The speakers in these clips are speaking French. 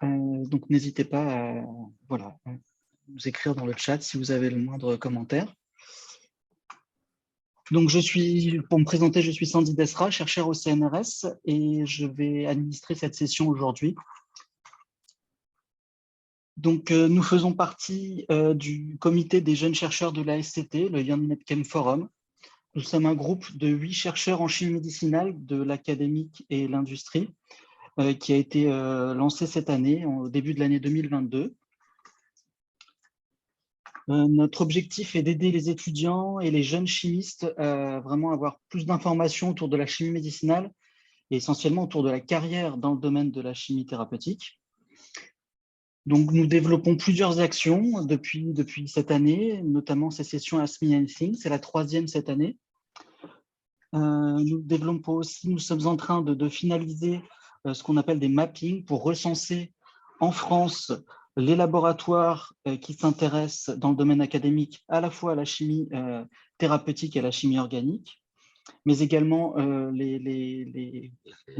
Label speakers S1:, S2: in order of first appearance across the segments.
S1: Donc, n'hésitez pas à voilà, nous écrire dans le chat si vous avez le moindre commentaire. Donc, pour me présenter, je suis Sandy Desra, chercheur au CNRS, et je vais administrer cette session aujourd'hui. Donc, nous faisons partie du comité des jeunes chercheurs de la SCT, le Young Medchem Forum. Nous sommes un groupe de 8 chercheurs en chimie médicinale de l'académique et l'industrie qui a été lancé cette année, au début de l'année 2022. Notre objectif est d'aider les étudiants et les jeunes chimistes à vraiment avoir plus d'informations autour de la chimie médicinale et essentiellement autour de la carrière dans le domaine de la chimie thérapeutique. Donc, nous développons plusieurs actions depuis cette année, notamment ces sessions Ask Me Anything, c'est la 3e cette année. Nous développons aussi, nous sommes en train de finaliser ce qu'on appelle des mappings pour recenser en France les laboratoires qui s'intéressent dans le domaine académique à la fois à la chimie thérapeutique et à la chimie organique, mais également les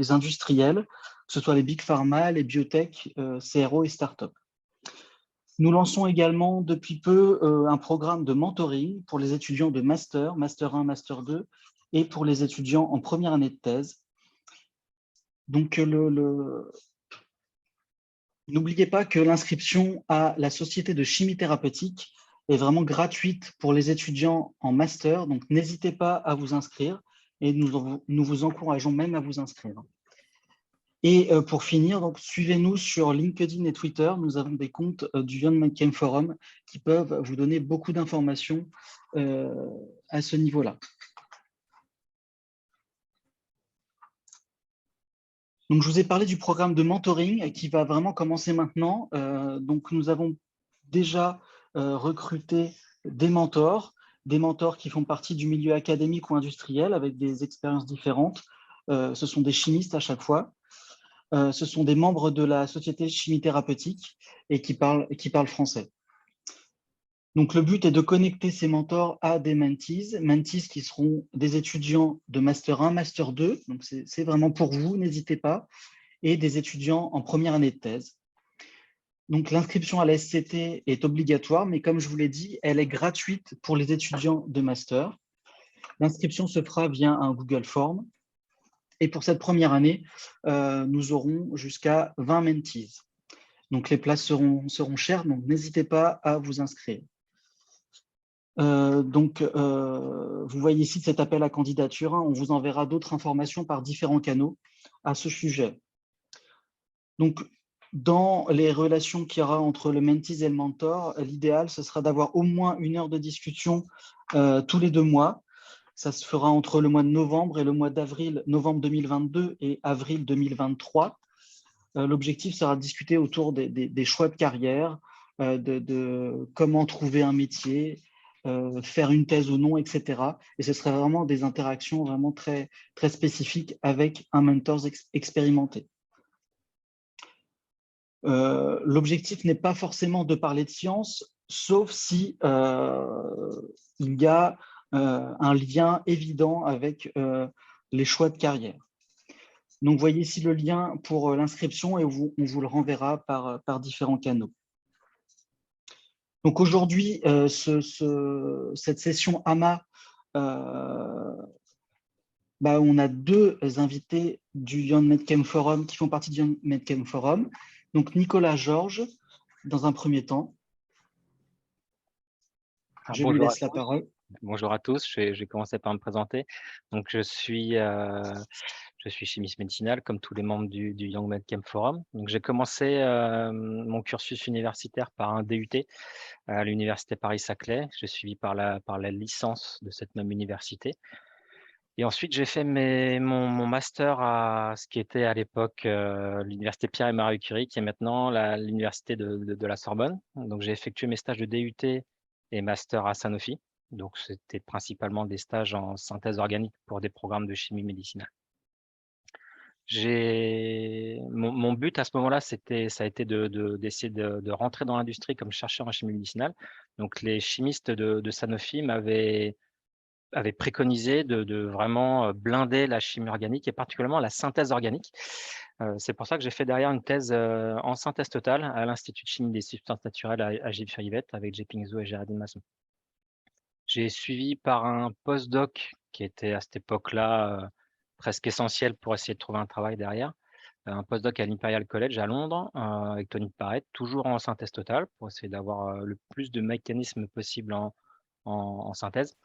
S1: industriels, que ce soit les big pharma, les biotech, CRO et start-up. Nous lançons également depuis peu un programme de mentoring pour les étudiants de master, master 1, master 2, et pour les étudiants en première année de thèse. Donc, n'oubliez pas que l'inscription à la Société de chimie thérapeutique est vraiment gratuite pour les étudiants en master, donc n'hésitez pas à vous inscrire et nous vous encourageons même à vous inscrire. Et pour finir, donc suivez-nous sur LinkedIn et Twitter. Nous avons des comptes du Young Medchem Forum qui peuvent vous donner beaucoup d'informations à ce niveau-là. Donc, je vous ai parlé du programme de mentoring qui va vraiment commencer maintenant. Donc, nous avons déjà recruté des mentors qui font partie du milieu académique ou industriel avec des expériences différentes. Ce sont des chimistes à chaque fois. Ce sont des membres de la Société Chimie Thérapeutique et qui parlent français. Donc, le but est de connecter ces mentors à des mentees qui seront des étudiants de Master 1, Master 2. Donc, c'est vraiment pour vous, n'hésitez pas, et des étudiants en première année de thèse. Donc, l'inscription à la SCT est obligatoire, mais comme je vous l'ai dit, elle est gratuite pour les étudiants de Master. L'inscription se fera via un Google Form. Et pour cette première année, nous aurons jusqu'à 20 mentees. Donc, les places seront chères, donc n'hésitez pas à vous inscrire. Vous voyez ici cet appel à candidature. On vous enverra d'autres informations par différents canaux à ce sujet. Donc, dans les relations qu'il y aura entre le mentee et le mentor, l'idéal, ce sera d'avoir au moins 1 heure de discussion tous les 2 mois. Ça se fera entre le mois de novembre et le mois d'avril, novembre 2022 et avril 2023. L'objectif sera de discuter autour des choix de carrière, de comment trouver un métier, faire une thèse ou non, etc. Et ce serait vraiment des interactions vraiment très, très spécifiques avec un mentor expérimenté. L'objectif n'est pas forcément de parler de science, sauf si il y a un lien évident avec les choix de carrière. Donc, voyez ici le lien pour l'inscription et on vous le renverra par différents canaux. Donc, aujourd'hui, cette session AMA, on a 2 invités du Young Medchem Forum qui font partie du Young Medchem Forum. Donc, Nicolas Georges, dans un premier temps. Je lui laisse la parole.
S2: Bonjour à tous, je vais commencer par me présenter. Donc, je suis chimiste médicinal comme tous les membres du Young Medchem Forum. Donc, j'ai commencé mon cursus universitaire par un DUT à l'université Paris-Saclay. J'ai suivi par la licence de cette même université. Et ensuite, j'ai fait mon master à ce qui était à l'époque l'université Pierre et Marie Curie, qui est maintenant l'université de la Sorbonne. Donc, j'ai effectué mes stages de DUT et master à Sanofi. Donc, c'était principalement des stages en synthèse organique pour des programmes de chimie médicinale. Mon but à ce moment-là, ça a été d'essayer de rentrer dans l'industrie comme chercheur en chimie médicinale. Donc, les chimistes de Sanofi m'avaient préconisé de vraiment blinder la chimie organique et particulièrement la synthèse organique. C'est pour ça que j'ai fait derrière une thèse en synthèse totale à l'Institut de chimie des substances naturelles à Gilles-Furivette avec Jeping Zhou et Géraldine Masson. J'ai suivi par un postdoc qui était à cette époque-là presque essentiel pour essayer de trouver un travail derrière, un postdoc à l'Imperial College à Londres avec Tony Parrett, toujours en synthèse totale pour essayer d'avoir le plus de mécanismes possible en synthèse.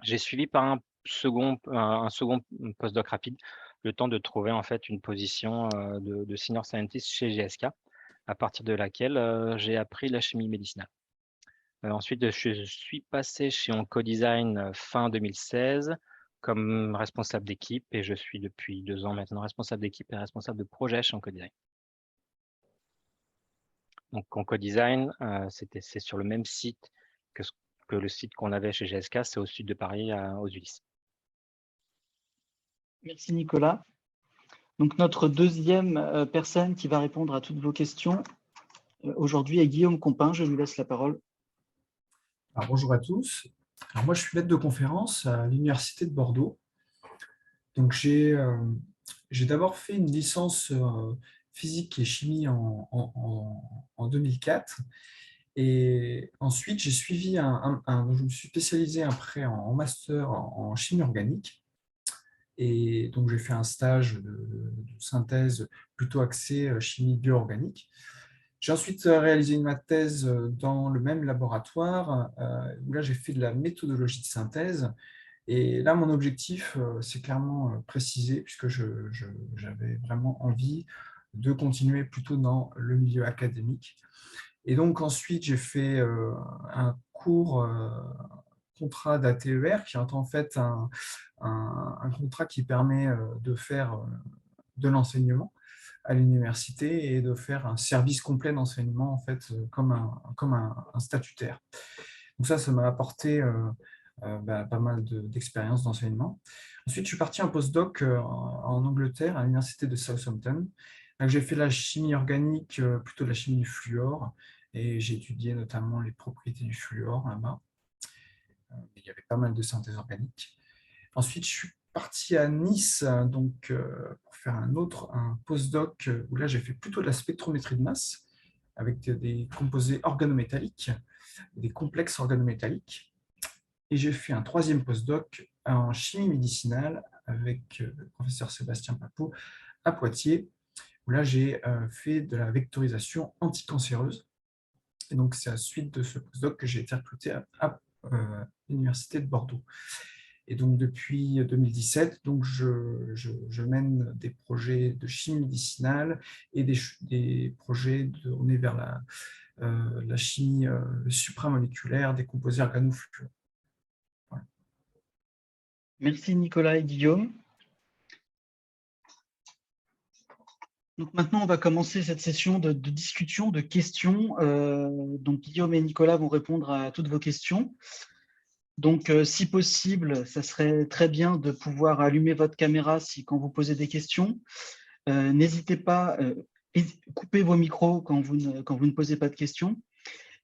S2: J'ai suivi par un second postdoc rapide, le temps de trouver en fait une position de senior scientist chez GSK, à partir de laquelle j'ai appris la chimie médicinale. Ensuite, je suis passé chez Oncodesign fin 2016 comme responsable d'équipe et je suis depuis 2 ans maintenant responsable d'équipe et responsable de projet chez Oncodesign. Donc Oncodesign, c'est sur le même site que le site qu'on avait chez GSK, c'est au sud de Paris, aux Ulysses.
S1: Merci Nicolas. Donc notre deuxième personne qui va répondre à toutes vos questions aujourd'hui est Guillaume Compin. Je lui laisse la parole.
S3: Alors, bonjour à tous. Alors, moi, je suis maître de conférence à l'Université de Bordeaux. Donc, j'ai d'abord fait une licence physique et chimie en 2004. Et ensuite, j'ai suivi je me suis spécialisé après en master en chimie organique. Et donc, j'ai fait un stage de synthèse plutôt axé chimie bio-organique. J'ai ensuite réalisé ma thèse dans le même laboratoire, où là, j'ai fait de la méthodologie de synthèse. Et là, mon objectif, c'est clairement précisé, puisque j'avais vraiment envie de continuer plutôt dans le milieu académique. Et donc, ensuite, j'ai fait un cours contrat d'ATER, qui est en fait un contrat qui permet de faire de l'enseignement à l'université et de faire un service complet d'enseignement en fait comme un statutaire. Donc ça m'a apporté pas mal d'expérience d'enseignement. Ensuite, je suis parti en postdoc en Angleterre à l'université de Southampton. J'ai fait la chimie organique, plutôt la chimie du fluor, et j'ai étudié notamment les propriétés du fluor là-bas. Il y avait pas mal de synthèse organique. Ensuite, je suis parti à Nice donc, pour faire un postdoc où là, j'ai fait plutôt de la spectrométrie de masse avec des composés organométalliques, des complexes organométalliques. Et j'ai fait un troisième postdoc en chimie médicinale avec le professeur Sébastien Papot à Poitiers, où là, j'ai fait de la vectorisation anticancéreuse. Et donc, c'est à la suite de ce postdoc que j'ai été recruté à l'Université de Bordeaux. Et donc, depuis 2017, donc je mène des projets de chimie médicinale et des projets tournés vers la chimie supramoléculaire des composés organofluorés. Voilà.
S1: Merci Nicolas et Guillaume. Donc maintenant, on va commencer cette session de discussion, de questions. Donc Guillaume et Nicolas vont répondre à toutes vos questions. Donc, si possible, ça serait très bien de pouvoir allumer votre caméra quand vous posez des questions. N'hésitez pas, coupez vos micros quand vous ne posez pas de questions.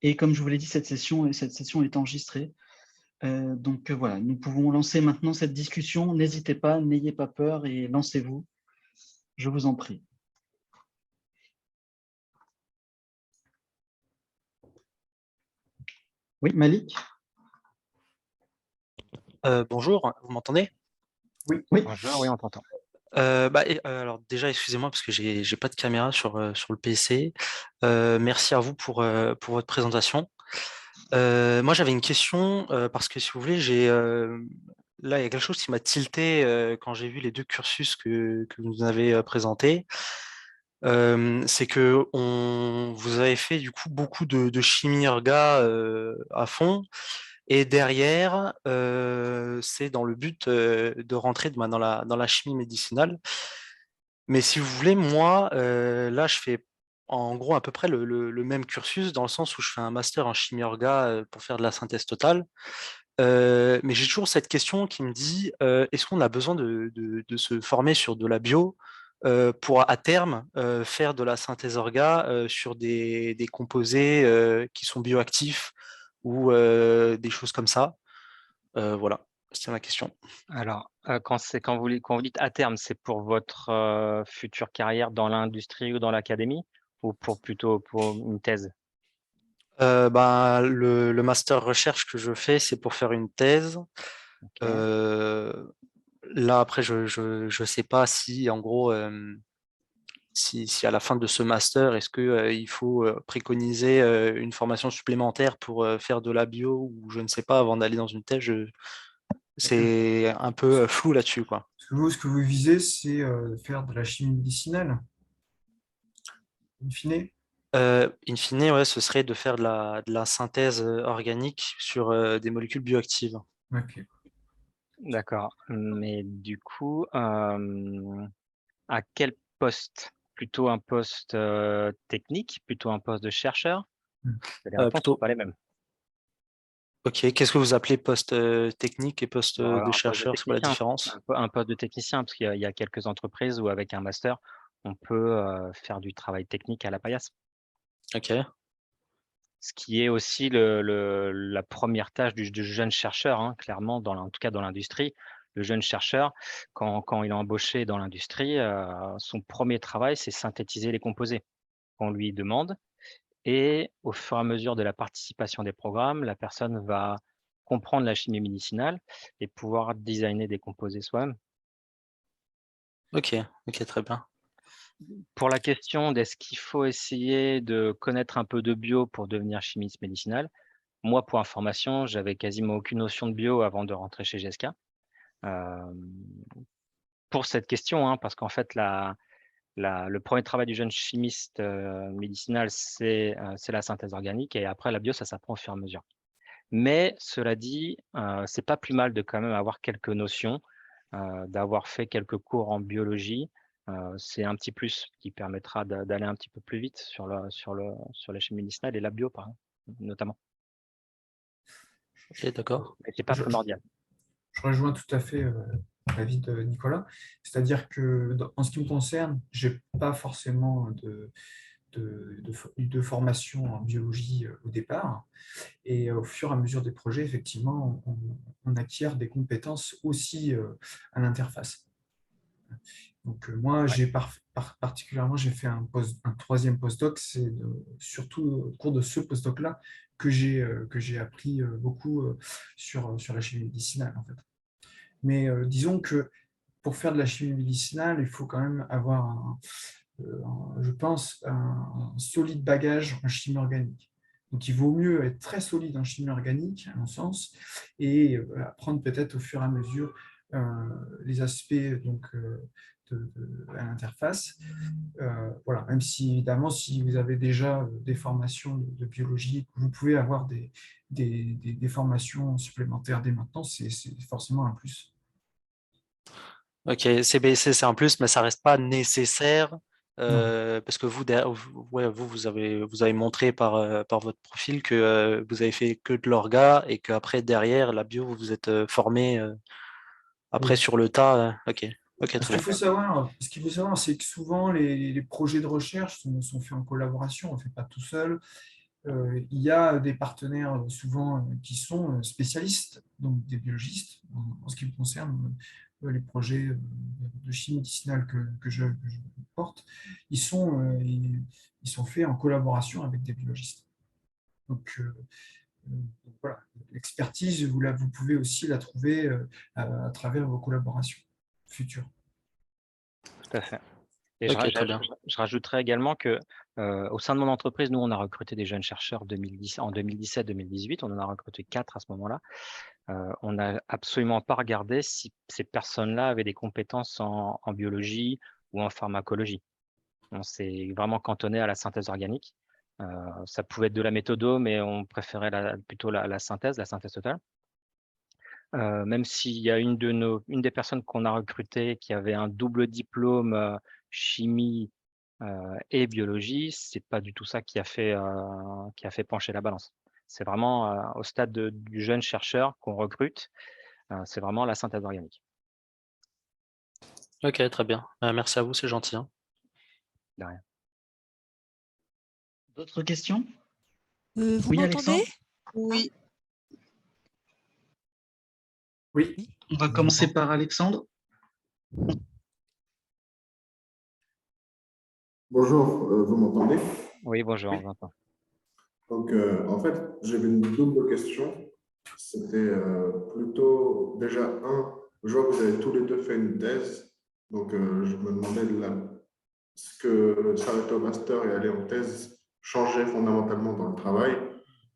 S1: Et comme je vous l'ai dit, cette session est enregistrée. Donc voilà, nous pouvons lancer maintenant cette discussion. N'hésitez pas, n'ayez pas peur et lancez-vous. Je vous en prie. Oui, Malik?
S4: Bonjour, vous m'entendez?
S3: Oui.
S2: Bonjour, oui, on t'entend.
S4: Alors déjà, excusez-moi parce que j'ai pas de caméra sur le PC. Merci à vous pour votre présentation. Moi, j'avais une question parce que si vous voulez, là, il y a quelque chose qui m'a tilté quand j'ai vu les deux cursus que vous nous avez présentés. C'est que vous avez fait du coup beaucoup de chimie orga à fond. Et derrière, c'est dans le but de rentrer dans la chimie médicinale. Mais si vous voulez, moi, là, je fais en gros à peu près le même cursus, dans le sens où je fais un master en chimie orga pour faire de la synthèse totale. Mais j'ai toujours cette question qui me dit, est-ce qu'on a besoin de se former sur de la bio pour à terme faire de la synthèse orga sur des composés qui sont bioactifs ou des choses comme ça. Voilà. C'était ma question.
S2: Alors, quand vous dites à terme, c'est pour votre future carrière dans l'industrie ou dans l'académie ou plutôt pour une thèse?
S4: Le master recherche que je fais, c'est pour faire une thèse.
S2: Ok.
S4: Là, après, je sais pas si, en gros, si à la fin de ce master, est-ce que il faut préconiser une formation supplémentaire pour faire de la bio ou je ne sais pas avant d'aller dans une thèse. C'est un peu flou là-dessus, quoi.
S3: Ce que vous visez, c'est faire de la chimie médicinale, in fine.
S4: In fine, ouais, ce serait de faire de la synthèse organique sur des molécules bioactives.
S3: Ok.
S2: D'accord. Mais du coup, à quel poste? Plutôt un poste technique, plutôt un poste de chercheur?
S3: Hmm.
S2: Les réponses ne sont
S4: Plutôt,
S2: pas les mêmes.
S4: ok. Qu'est-ce que vous appelez poste technique et poste de
S2: Un poste de
S4: chercheur? C'est quoi la
S2: technicien,
S4: différence?
S2: un poste de technicien, parce qu'il y a quelques entreprises où avec un master, on peut faire du travail technique à la paillasse.
S4: Ok.
S2: Ce qui est aussi la première tâche du jeune chercheur, hein, clairement, en tout cas dans l'industrie. Le jeune chercheur, quand il est embauché dans l'industrie, son premier travail, c'est synthétiser les composés qu'on lui demande. Et au fur et à mesure de la participation des programmes, la personne va comprendre la chimie médicinale et pouvoir designer des composés soi-même.
S4: Ok. Ok. Très bien.
S2: Pour la question d'est-ce qu'il faut essayer de connaître un peu de bio pour devenir chimiste médicinal, moi, pour information, j'avais quasiment aucune notion de bio avant de rentrer chez GSK. Hem, pour cette question, hein, parce qu'en fait, le premier travail du jeune chimiste médicinal, c'est la synthèse organique et après la bio, ça s'apprend au fur et à mesure. Mais cela dit, c'est pas plus mal de quand même avoir quelques notions, d'avoir fait quelques cours en biologie. C'est un petit plus qui permettra d'aller un petit peu plus vite sur la chimie médicinale et la bio, par exemple, notamment.
S4: Ok. D'accord.
S2: Mais c'est pas
S3: Je,
S2: primordial.
S3: je rejoins tout à fait l'avis de Nicolas. C'est-à-dire que en ce qui me concerne, j'ai pas forcément de formation en biologie au départ. Et au fur et à mesure des projets, effectivement, on acquiert des compétences aussi à l'interface. Donc moi,
S2: Ouais.
S3: particulièrement, j'ai fait un troisième postdoc. C'est surtout au cours de ce postdoc-là que j'ai appris beaucoup sur la chimie médicinale, en fait. Mais disons que pour faire de la chimie médicinale, il faut quand même avoir, je pense, un solide bagage en chimie organique. Donc, il vaut mieux être très solide en chimie organique, à mon sens, et apprendre peut-être au fur et à mesure les aspects donc, à l'interface. Voilà, même si, évidemment, si vous avez déjà des formations de biologie, vous pouvez avoir des formations supplémentaires dès maintenant, c'est forcément un plus.
S4: Ok, CBC, c'est un plus, mais ça reste pas nécessaire
S3: Non.
S4: parce que vous avez montré par votre profil que vous avez fait que de l'orga et qu'après, derrière, la bio, vous vous êtes formé après
S3: Oui.
S4: sur le tas. Ok, ok,
S3: Ce
S4: très
S3: qu'il
S4: bien.
S3: faut savoir, c'est que souvent les projets de recherche sont faits en collaboration, on ne fait pas tout seul. Il y a des partenaires souvent qui sont spécialistes, donc des biologistes. En ce qui me concerne, les projets de chimie médicinale que je porte, ils sont faits en collaboration avec des biologistes. Donc, voilà, l'expertise, vous pouvez aussi la trouver à travers vos collaborations futures.
S2: Tout à fait. Et
S4: Ok, très bien.
S2: je rajouterais également que, au sein de mon entreprise, nous, on a recruté des jeunes chercheurs en 2017-2018. On en a recruté 4 à ce moment-là. On n'a absolument pas regardé si ces personnes-là avaient des compétences en biologie ou en pharmacologie. On s'est vraiment cantonné à la synthèse organique. Ça pouvait être de la méthodo, mais on préférait plutôt la synthèse totale. Même s'il y a une des personnes qu'on a recrutées qui avait un double diplôme, chimie, et biologie, c'est pas du tout ça qui a fait pencher la balance. C'est vraiment, au stade du jeune chercheur qu'on recrute, c'est vraiment la synthèse organique.
S4: Ok, très bien. Merci à vous, c'est gentil, hein.
S2: De rien.
S1: D'autres questions?
S5: Vous
S1: Oui,
S5: m'entendez?
S1: Alexandre?
S5: Oui.
S3: Oui,
S1: On va
S3: je vous
S1: commencer
S3: entends.
S1: par Alexandre.
S5: Bonjour, vous m'entendez?
S2: Oui, bonjour, on
S3: Oui.
S2: vous entend.
S5: Donc, en fait, j'avais une double question. C'était plutôt, déjà, je vois que vous avez tous les deux fait une thèse. Donc, je me demandais ce que s'arrêter au master et aller en thèse changeait fondamentalement dans le travail.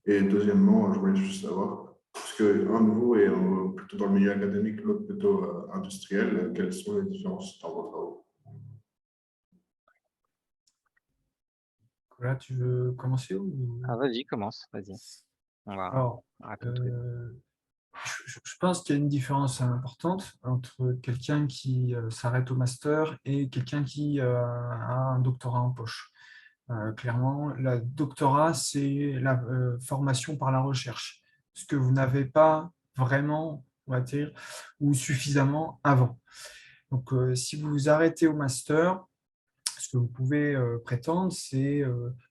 S5: Et deuxièmement, je voulais juste savoir, parce que un de vous est plutôt dans le milieu académique, l'autre plutôt industriel, quelles sont les différences dans vos travaux?
S3: Nicolas, tu veux commencer ou...
S2: Ah, vas-y, commence, vas-y. On va
S3: Alors,
S2: répondre tous les deux.
S3: je pense qu'il y a une différence importante entre quelqu'un qui s'arrête au master et quelqu'un qui a un doctorat en poche. Clairement, le doctorat, c'est la formation par la recherche, ce que vous n'avez pas vraiment, on va dire, ou suffisamment avant. Donc, si vous vous arrêtez au master, ce que vous pouvez prétendre, c'est,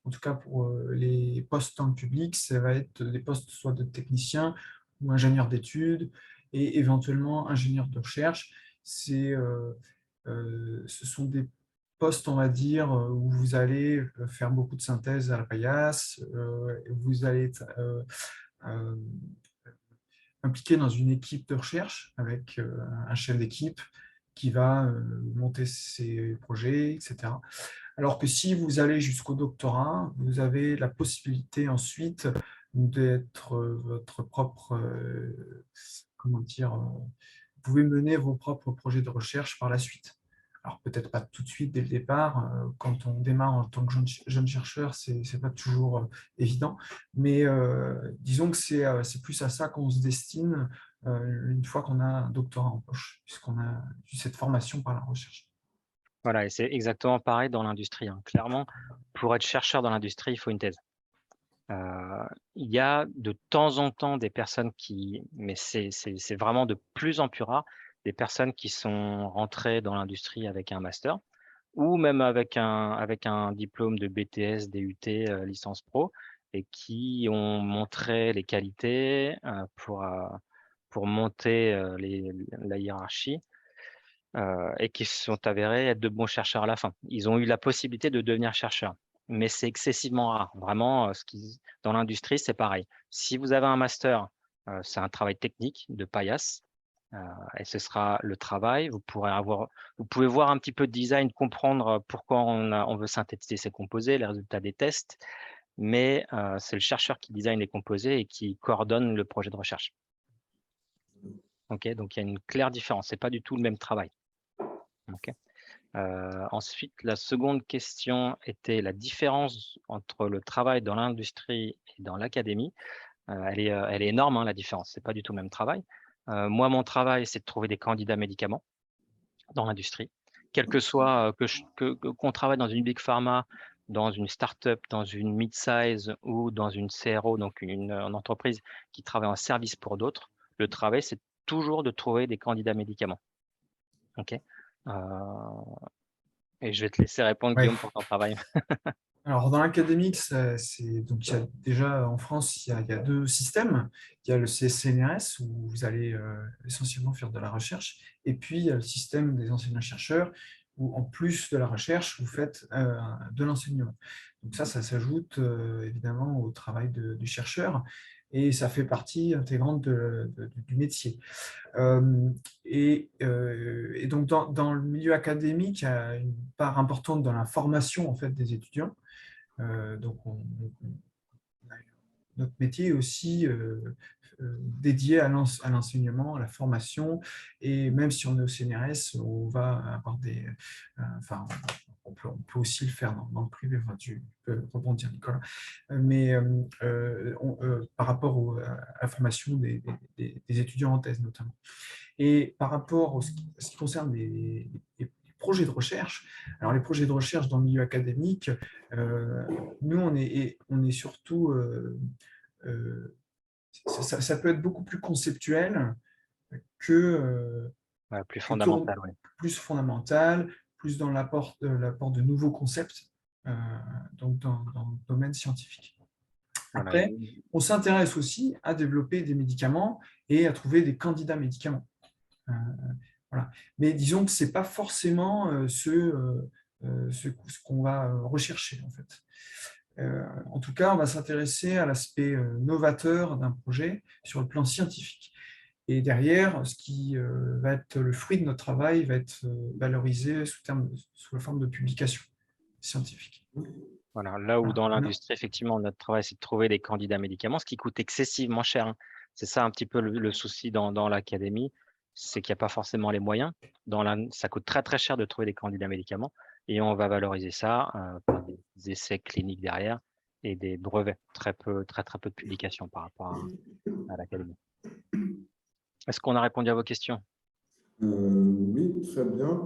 S3: en tout cas pour les postes dans le public, ça va être des postes soit de technicien ou ingénieur d'études et éventuellement ingénieur de recherche. Ce sont des postes, on va dire, où vous allez faire beaucoup de synthèse à la paillasse, vous allez être euh, impliqué dans une équipe de recherche avec un chef d'équipe qui va monter ses projets, etc. Alors que si vous allez jusqu'au doctorat, vous avez la possibilité ensuite d'être votre propre, comment dire, vous pouvez mener vos propres projets de recherche par la suite. Alors peut-être pas tout de suite dès le départ, quand on démarre en tant que jeune chercheur, c'est pas toujours évident, mais disons que c'est plus à ça qu'on se destine une fois qu'on a un doctorat en poche, puisqu'on a eu cette formation par la recherche.
S2: Voilà, et c'est exactement pareil dans l'industrie, hein. Clairement, pour être chercheur dans l'industrie, il faut une thèse. Il y a de temps en temps des personnes mais c'est vraiment de plus en plus rare, des personnes qui sont rentrées dans l'industrie avec un master ou même avec un diplôme de BTS, DUT, licence pro et qui ont montré les qualités, pour monter, la hiérarchie, et qui se sont avérés être de bons chercheurs à la fin. Ils ont eu la possibilité de devenir chercheurs, mais c'est excessivement rare. Vraiment, dans l'industrie, c'est pareil. Si vous avez un master, c'est un travail technique de paillasse, et ce sera le travail. Vous pouvez voir un petit peu de design, comprendre pourquoi on veut synthétiser ces composés, les résultats des tests, mais c'est le chercheur qui design les composés et qui coordonne le projet de recherche. Ok, donc il y a une claire différence. C'est pas du tout le même travail. Ok. Ensuite, la seconde question était la différence entre le travail dans l'industrie et dans l'académie. Elle est énorme, hein, la différence. C'est pas du tout le même travail. Moi, mon travail, c'est de trouver des candidats médicaments dans l'industrie, quel que soit qu'on travaille dans une big pharma, dans une start-up, dans une mid-size ou dans une CRO, donc une entreprise qui travaille en service pour d'autres. Le travail, c'est toujours de trouver des candidats médicaments. Ok. Et je vais te laisser répondre,
S3: Ouais.
S2: Guillaume, pour ton travail.
S3: Alors, dans l'académique, donc il y a déjà en France, il y a deux systèmes. Il y a le CNRS où vous allez essentiellement faire de la recherche, et puis il y a le système des enseignants-chercheurs où, en plus de la recherche, vous faites de l'enseignement. Donc ça s'ajoute évidemment au travail du chercheur, et ça fait partie intégrante du métier. Et donc, dans le milieu académique, il y a une part importante dans la formation en fait, des étudiants. Donc, notre métier est aussi dédié à l'enseignement, à la formation, et même si on est au CNRS, on va avoir enfin, on peut aussi le faire dans le privé. Enfin, tu peux rebondir, Nicolas. Mais par rapport à la formation des étudiants en thèse, notamment. Et par rapport à ce qui concerne les projets de recherche, alors les projets de recherche dans le milieu académique, nous, on est surtout, ça peut être beaucoup plus conceptuel que,
S2: Ouais, plus
S3: que
S2: fondamental, oui.
S3: plus fondamental, plus dans l'apport de nouveaux concepts, donc dans le domaine scientifique.
S2: Voilà.
S3: Après, on s'intéresse aussi à développer des médicaments et à trouver des candidats médicaments. Voilà. Mais disons que ce n'est pas forcément ce qu'on va rechercher, en fait. En tout cas, on va s'intéresser à l'aspect novateur d'un projet sur le plan scientifique. Et derrière, ce qui va être le fruit de notre travail va être valorisé sous la forme de publication scientifique.
S2: Voilà, là où
S3: Voilà.
S2: dans l'industrie, effectivement, notre travail, c'est de trouver des candidats médicaments, ce qui coûte excessivement cher, hein. C'est ça un petit peu le souci dans l'académie, c'est qu'il n'y a pas forcément les moyens. Ça coûte très très cher de trouver des candidats médicaments et on va valoriser ça par des essais cliniques derrière et des brevets. Très très peu de publications par rapport à l'académie. Est-ce qu'on a répondu à vos questions?
S5: Oui, très bien.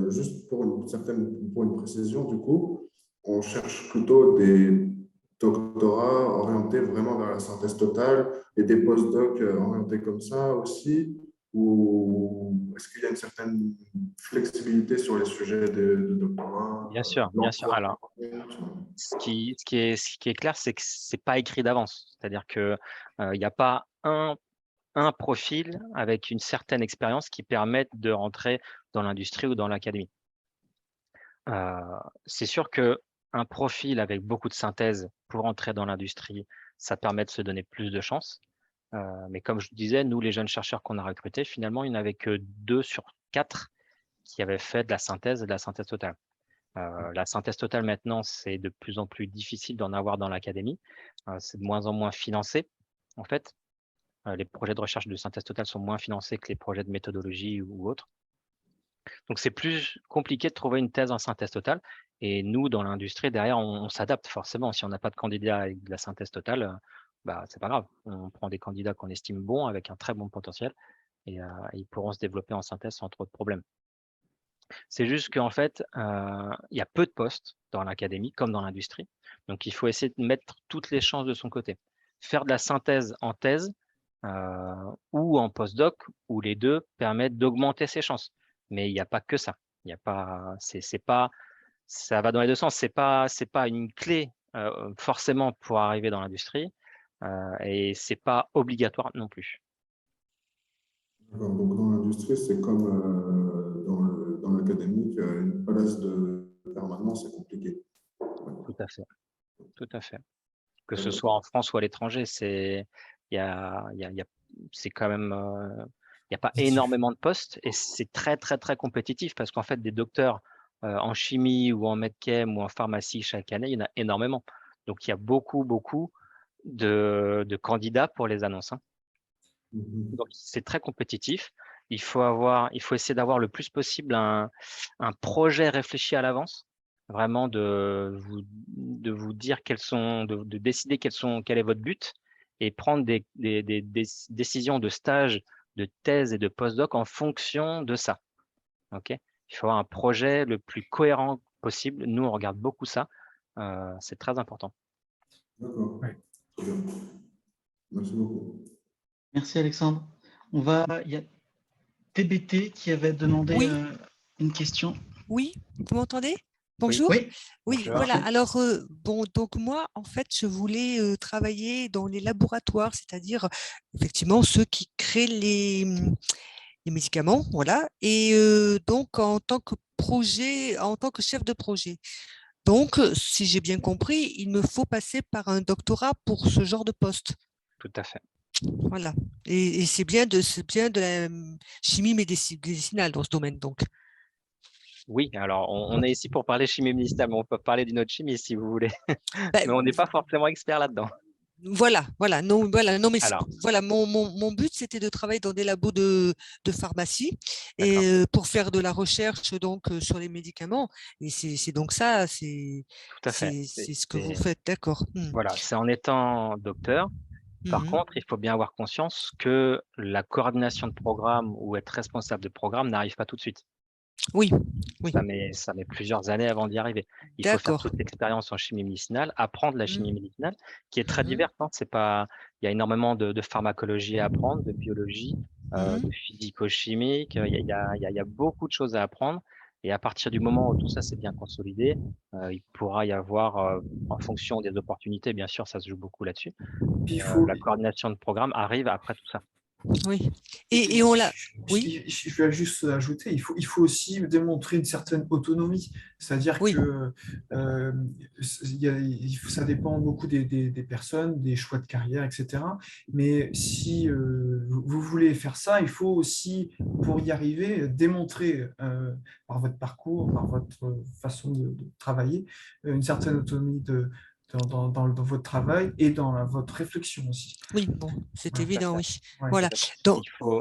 S5: Juste pour une précision, du coup, on cherche plutôt des doctorats orientés vraiment vers la synthèse totale et des post-docs orientés comme ça aussi, ou est-ce qu'il y a une certaine flexibilité sur les sujets de doctorat?
S2: Bien sûr, bien sûr. Alors, ce qui est clair, c'est que c'est pas écrit d'avance. C'est-à-dire que il n'y a pas un profil avec une certaine expérience qui permette de rentrer dans l'industrie ou dans l'académie. C'est sûr qu'un profil avec beaucoup de synthèse pour entrer dans l'industrie, ça permet de se donner plus de chances. Mais comme je disais, nous, les jeunes chercheurs qu'on a recrutés, finalement, il n'y en avait que 2 sur 4 qui avaient fait de la synthèse et de la synthèse totale. La synthèse totale, maintenant, c'est de plus en plus difficile d'en avoir dans l'académie. C'est de moins en moins financé, en fait. Les projets de recherche de synthèse totale sont moins financés que les projets de méthodologie ou autres. Donc, c'est plus compliqué de trouver une thèse en synthèse totale. Et nous, dans l'industrie, derrière, on s'adapte forcément. Si on n'a pas de candidat avec de la synthèse totale, c'est pas grave. On prend des candidats qu'on estime bons, avec un très bon potentiel, et ils pourront se développer en synthèse sans trop de problèmes. C'est juste qu'en fait, il y a peu de postes dans l'académie comme dans l'industrie. Donc, il faut essayer de mettre toutes les chances de son côté. Faire de la synthèse en thèse ou en postdoc, où les deux permettent d'augmenter ses chances. Mais il n'y a pas que ça. Il y a pas, c'est pas, ça va dans les deux sens. C'est pas une clé forcément pour arriver dans l'industrie et c'est pas obligatoire non plus.
S5: D'accord. Donc, dans l'industrie, c'est comme dans l'académique, une place de permanence, c'est compliqué.
S2: Tout à fait. Tout à fait. Que ce soit en France ou à l'étranger, c'est quand même il n'y a pas énormément de postes et c'est très très très compétitif parce qu'en fait des docteurs en chimie ou en medchem ou en pharmacie chaque année, il y en a énormément. Donc il y a beaucoup de candidats pour les annonces, hein. Donc c'est très compétitif. Il faut essayer d'avoir le plus possible un projet réfléchi à l'avance, vraiment de vous dire de décider quel est votre but et prendre des décisions de stage, de thèse et de postdoc en fonction de ça. Ok? Il faut avoir un projet le plus cohérent possible. Nous, on regarde beaucoup ça. C'est très important.
S5: D'accord.
S3: Ouais.
S5: Très bien. Merci beaucoup.
S1: Merci Alexandre. Il y a TBT qui avait demandé
S6: Oui.
S1: une question.
S6: Oui, vous m'entendez? Bonjour.
S1: Oui,
S6: Oui,
S2: Bonjour.
S6: voilà. Alors, donc moi, en fait, je voulais travailler dans les laboratoires, c'est-à-dire effectivement ceux qui créent les médicaments, voilà. Et donc en tant que chef de projet. Donc, si j'ai bien compris, il me faut passer par un doctorat pour ce genre de poste.
S2: Tout à fait.
S6: Voilà. Et c'est bien de la chimie médicinale dans ce domaine, donc.
S2: Oui, alors on est ici pour parler chimie médicinale, mais on peut parler d'une autre chimie si vous voulez.
S6: Ben,
S2: Mais on n'est pas forcément expert là-dedans.
S6: Voilà, non, mais
S2: Alors.
S6: voilà, mon but, c'était de travailler dans des labos de pharmacie
S2: D'accord.
S6: et pour faire de la recherche donc sur les médicaments. Et c'est donc ça,
S2: Tout à fait.
S6: c'est ce que vous faites, d'accord.
S2: Voilà, c'est en étant docteur. Par contre, il faut bien avoir conscience que la coordination de programme ou être responsable de programme n'arrive pas tout de suite.
S6: Oui,
S2: Ça met plusieurs années avant d'y arriver. Il faut faire
S6: d'accord.
S2: toute l'expérience en chimie médicinale, apprendre la chimie médicinale, qui est très
S6: Mhm.
S2: diverse, hein. Il y a énormément de pharmacologie à apprendre, de biologie, de physico-chimique. Il y a beaucoup de choses à apprendre. Et à partir du moment où tout ça c'est bien consolidé, il pourra y avoir, en fonction des opportunités, bien sûr, ça se joue beaucoup là-dessus.
S3: Puis il faut,
S2: La coordination de programme arrive après tout ça.
S6: Oui. Et on l'a. Oui,
S3: je vais juste ajouter, il faut aussi démontrer une certaine autonomie, c'est-à-dire
S6: oui,
S3: que ça dépend beaucoup des personnes, des choix de carrière, etc. Mais si vous voulez faire ça, il faut aussi, pour y arriver, démontrer par votre parcours, par votre façon de travailler, une certaine autonomie dans votre travail et dans votre réflexion aussi.
S6: oui, bon, c'est
S3: Voilà.
S6: évident, oui.
S3: Ouais,
S6: Voilà.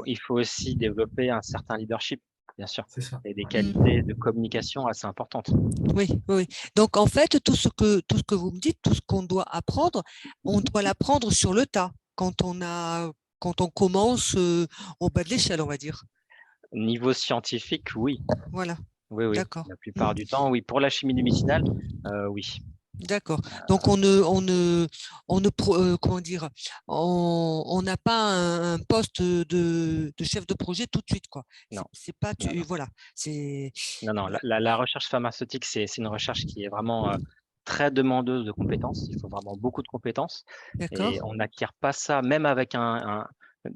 S2: Il faut aussi développer un certain leadership, bien sûr,
S3: c'est ça.
S2: et des
S3: Ouais.
S2: qualités de communication assez importantes.
S6: Oui, oui. Donc, en fait, tout ce que vous me dites, tout ce qu'on doit apprendre, on doit l'apprendre sur le tas quand on commence au bas de l'échelle, on va dire.
S2: Niveau scientifique, oui.
S6: Voilà,
S2: Oui, oui.
S6: d'accord.
S2: La plupart du temps, oui. Pour la chimie médicinale, oui.
S6: D'accord. Donc comment dire, on n'a pas un poste de chef de projet tout de suite, quoi.
S2: Non.
S6: C'est pas,
S2: Non, non.
S6: voilà, c'est.
S2: Non. La recherche pharmaceutique, c'est une recherche qui est vraiment très demandeuse de compétences. Il faut vraiment beaucoup de compétences.
S6: D'accord.
S2: Et on n'acquiert pas ça, même avec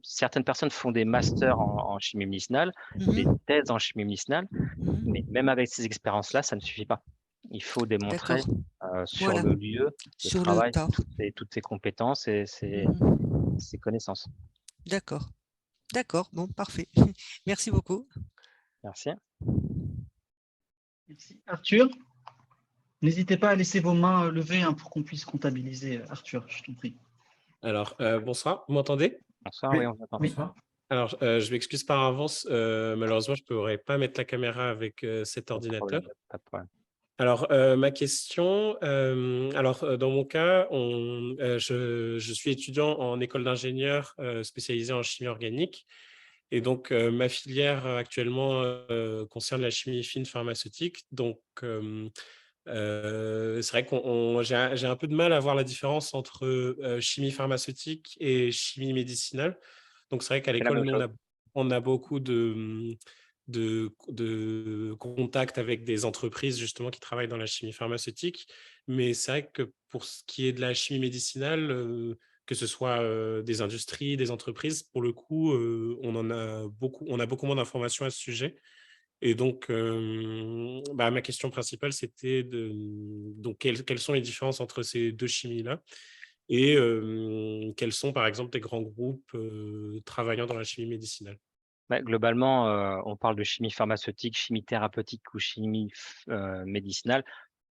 S2: certaines personnes font des masters en chimie médicinale, des
S6: Mhm,
S2: thèses en chimie médicinale,
S6: mhm.
S2: mais même avec ces expériences-là, ça ne suffit pas. Il faut démontrer
S6: D'accord.
S2: sur
S6: Voilà,
S2: le lieu de
S6: sur le
S2: travail
S6: tas.
S2: toutes ces compétences et
S6: Mhm.
S2: ces connaissances.
S6: D'accord. D'accord. Bon, parfait. Merci beaucoup.
S2: Merci.
S1: Merci. Arthur, n'hésitez pas à laisser vos mains levées pour qu'on puisse comptabiliser. Arthur, je t'en prie.
S7: Alors, bonsoir, vous m'entendez?
S2: Bonsoir,
S3: Oui.
S2: oui, on vous entend.
S1: Oui.
S7: Alors, je m'excuse par avance, malheureusement, je ne pourrais pas mettre la caméra avec cet
S2: Pas de
S7: ordinateur.
S2: problème, pas de problème.
S7: Alors, ma question, dans mon cas, je suis étudiant en école d'ingénieur spécialisé en chimie organique. Et donc, ma filière actuellement concerne la chimie fine pharmaceutique. Donc, c'est vrai que j'ai un peu de mal à voir la différence entre chimie pharmaceutique et chimie médicinale. Donc, c'est vrai qu'à
S2: C'est la
S7: l'école,
S2: même
S7: nous,
S2: chose.
S7: on a beaucoup de contacts avec des entreprises justement qui travaillent dans la chimie pharmaceutique. Mais c'est vrai que pour ce qui est de la chimie médicinale, que ce soit des industries, des entreprises, pour le coup, on a beaucoup moins d'informations à ce sujet. Et donc, ma question principale, c'était donc quelles sont les différences entre ces deux chimies-là et quels sont, par exemple, des grands groupes travaillant dans la chimie médicinale.
S2: Globalement, on parle de chimie pharmaceutique, chimie thérapeutique ou chimie médicinale.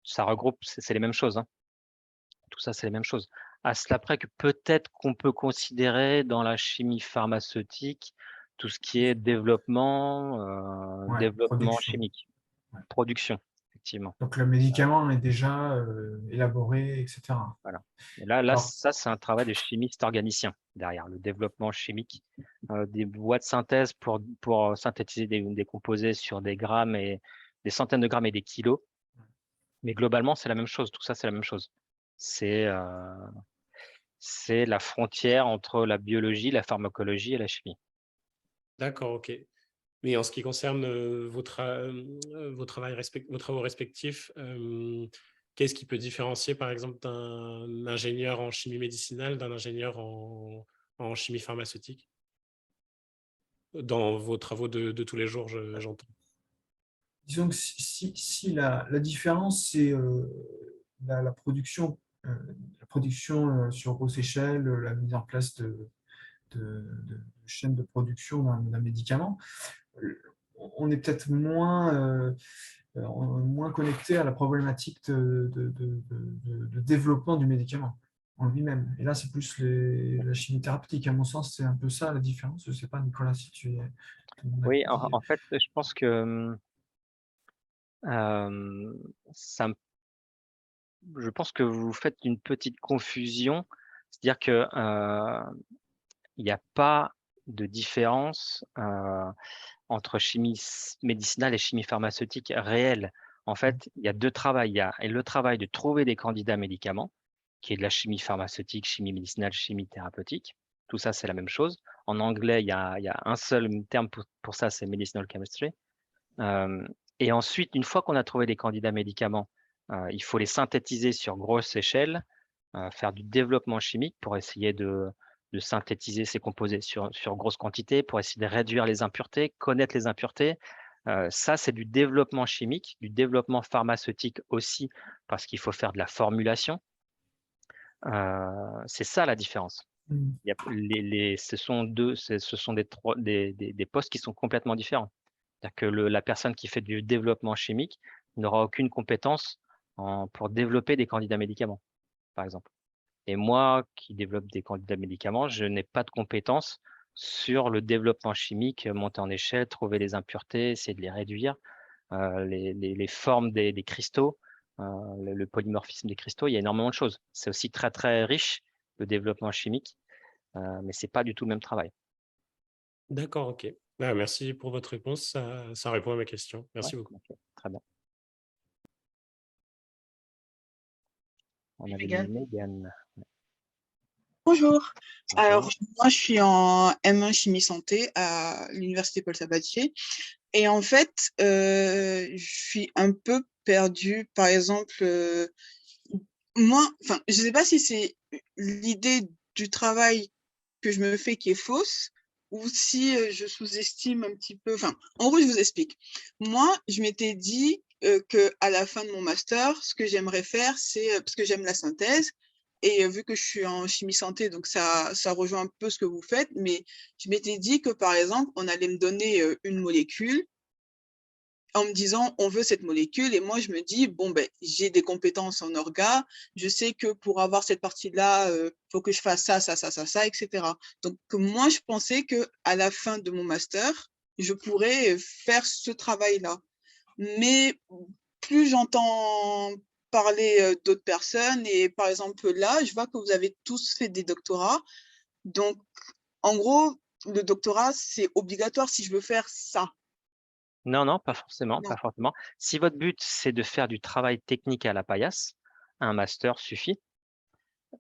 S2: Ça regroupe, c'est les mêmes choses, hein. Tout ça, c'est les mêmes choses. À cela près que peut-être qu'on peut considérer dans la chimie pharmaceutique tout ce qui est développement,
S3: Ouais,
S2: développement
S3: production.
S2: chimique,
S3: Ouais.
S2: production, effectivement.
S3: Donc le médicament est déjà élaboré, etc.
S2: Voilà. Et là,
S3: Alors,
S2: ça, c'est un travail de chimiste organicien derrière le développement chimique, des voies de synthèse pour synthétiser des composés sur des grammes et des centaines de grammes et des kilos. Mais globalement, c'est la même chose. Tout ça, c'est la même chose. C'est la frontière entre la biologie, la pharmacologie et la chimie.
S7: D'accord, ok. Mais en ce qui concerne vos travaux respectifs, qu'est-ce qui peut différencier, par exemple, d'un ingénieur en chimie médicinale d'un ingénieur en chimie pharmaceutique? Dans vos travaux de tous les jours, j'entends.
S3: disons que si la différence, c'est la production, sur grosse échelle, la mise en place de chaînes de production d'un médicament, on est peut-être moins connecté à la problématique de développement du médicament en lui-même. Et là, c'est plus la chimie thérapeutique. À mon sens, c'est un peu ça la différence. Je ne sais pas, Nicolas, si tu es de mon
S2: Oui,
S3: avis.
S2: en fait, je pense que je pense que vous faites une petite confusion. C'est-à-dire que il n'y a pas de différence entre chimie médicinale et chimie pharmaceutique réelle. En fait, il y a deux travails. Il y a le travail de trouver des candidats médicaments, qui est de la chimie pharmaceutique, chimie médicinale, chimie thérapeutique. Tout ça, c'est la même chose. En anglais, il y a un seul terme pour ça, c'est medicinal chemistry. Et ensuite, une fois qu'on a trouvé des candidats médicaments, il faut les synthétiser sur grosse échelle, faire du développement chimique pour essayer de synthétiser ces composés sur grosse quantité, pour essayer de réduire les impuretés, connaître les impuretés. Ça, c'est du développement chimique, du développement pharmaceutique aussi, parce qu'il faut faire de la formulation. C'est ça la différence. Ce sont des postes qui sont complètement différents. C'est-à-dire que la personne qui fait du développement chimique n'aura aucune compétence pour développer des candidats médicaments, par exemple. Et moi, qui développe des candidats médicaments, je n'ai pas de compétences sur le développement chimique, monter en échelle, trouver les impuretés, essayer de les réduire, les formes des cristaux, le polymorphisme des cristaux. Il y a énormément de choses. C'est aussi très, très riche, le développement chimique, mais ce n'est pas du tout le même travail.
S7: D'accord, ok. Ah, merci pour votre réponse, ça répond à ma question. Merci beaucoup.
S2: Okay, très bien. On avait
S8: Mégane.
S2: Mégane.
S8: Bonjour. Alors,
S2: Bonjour.
S8: moi, je suis en M1 chimie santé à l'université Paul Sabatier. Et en fait, je suis un peu perdue. Par exemple, moi, enfin, je ne sais pas si c'est l'idée du travail que je me fais qui est fausse ou si je sous-estime un petit peu. Enfin, en gros, je vous explique. Moi, je m'étais dit qu'à la fin de mon master, ce que j'aimerais faire, c'est, parce que j'aime la synthèse, et vu que je suis en chimie santé, donc ça rejoint un peu ce que vous faites, mais je m'étais dit que, par exemple, on allait me donner une molécule en me disant, on veut cette molécule. Et moi, je me dis, bon, ben, j'ai des compétences en orga. Je sais que pour avoir cette partie-là, faut que je fasse ça, ça, ça, ça, ça, etc. Donc, moi, je pensais qu'à la fin de mon master, je pourrais faire ce travail-là. Mais plus j'entends parler d'autres personnes, et par exemple, là, je vois que vous avez tous fait des doctorats. Donc, en gros, le doctorat, c'est obligatoire si je veux faire ça.
S2: Non, non, pas forcément,
S8: Non.
S2: pas forcément. Si votre but, c'est de faire du travail technique à la paillasse, un master suffit.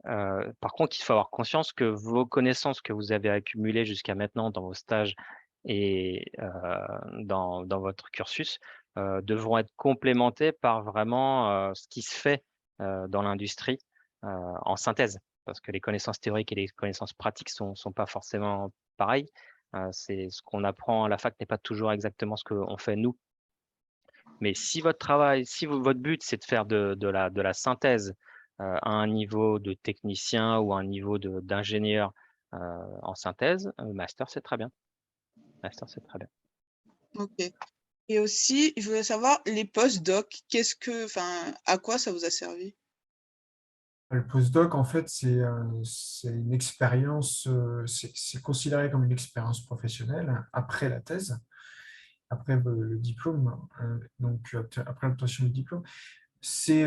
S2: Par contre, il faut avoir conscience que vos connaissances que vous avez accumulées jusqu'à maintenant dans vos stages et dans votre cursus devront être complémentées par vraiment ce qui se fait dans l'industrie en synthèse. Parce que les connaissances théoriques et les connaissances pratiques sont pas forcément pareilles. C'est ce qu'on apprend à la fac n'est pas toujours exactement ce qu'on fait nous. Mais si votre travail, si votre but, c'est de faire de la synthèse à un niveau de technicien ou à un niveau d'ingénieur en synthèse, master, c'est très bien. Master, c'est très bien.
S8: Ok. Et aussi, je voulais savoir, les post-doc, à quoi ça vous a servi?
S3: Le postdoc, en fait, c'est une expérience, c'est considéré comme une expérience professionnelle après la thèse, après le diplôme, donc après l'obtention du diplôme. C'est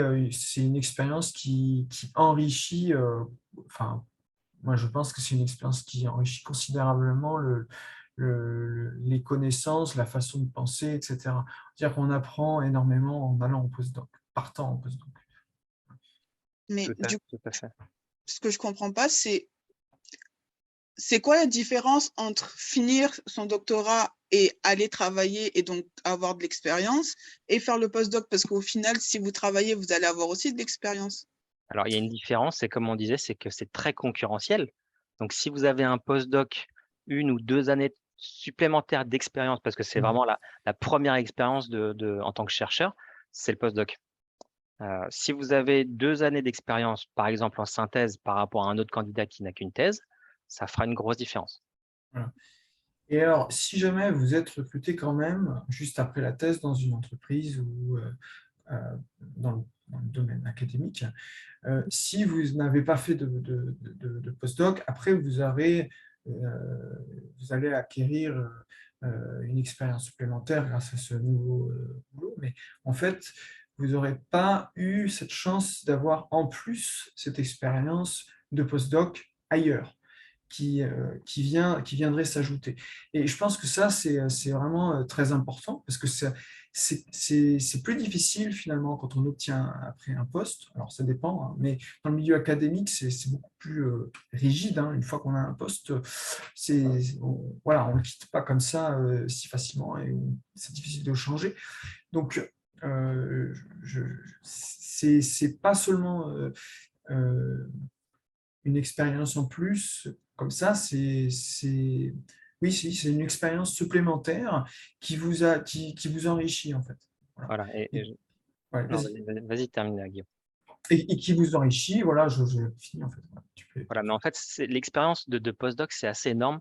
S3: une expérience qui enrichit, enfin, moi je pense que c'est une expérience qui enrichit considérablement les connaissances, la façon de penser, etc. C'est-à-dire qu'on apprend énormément en allant en postdoc, partant en postdoc.
S8: Mais
S2: Tout
S8: du coup,
S2: à fait.
S8: ce que je comprends pas, c'est quoi la différence entre finir son doctorat et aller travailler et donc avoir de l'expérience et faire le postdoc? Parce qu'au final, si vous travaillez, vous allez avoir aussi de l'expérience.
S2: Alors, il y a une différence, c'est comme on disait, c'est que c'est très concurrentiel. Donc, si vous avez un postdoc, 1 ou 2 années supplémentaires d'expérience, parce que c'est vraiment la première expérience en tant que chercheur, c'est le postdoc. Si vous avez 2 années d'expérience, par exemple en synthèse, par rapport à un autre candidat qui n'a qu'une thèse, ça fera une grosse différence.
S3: Voilà. Et alors, si jamais vous êtes recruté quand même, juste après la thèse, dans une entreprise ou dans le domaine académique, si vous n'avez pas fait de postdoc, après vous allez acquérir une expérience supplémentaire grâce à ce nouveau boulot, mais en fait, vous n'aurez pas eu cette chance d'avoir en plus cette expérience de postdoc ailleurs qui viendrait s'ajouter. Et je pense que ça, c'est vraiment très important parce que c'est plus difficile finalement quand on obtient après un poste. Alors ça dépend, hein, mais dans le milieu académique, c'est beaucoup plus rigide. Hein. Une fois qu'on a un poste, voilà, on ne le quitte pas comme ça si facilement et c'est difficile de le changer. Donc, c'est pas seulement une expérience en plus comme ça, oui, c'est une expérience supplémentaire qui vous enrichit en fait.
S2: Voilà.
S3: Ouais,
S2: Non,
S3: vas-y.
S2: vas-y, termine, Guillaume.
S3: Et qui vous enrichit, voilà, je finis en fait. Voilà,
S2: Voilà, mais en fait, l'expérience de postdoc, c'est assez énorme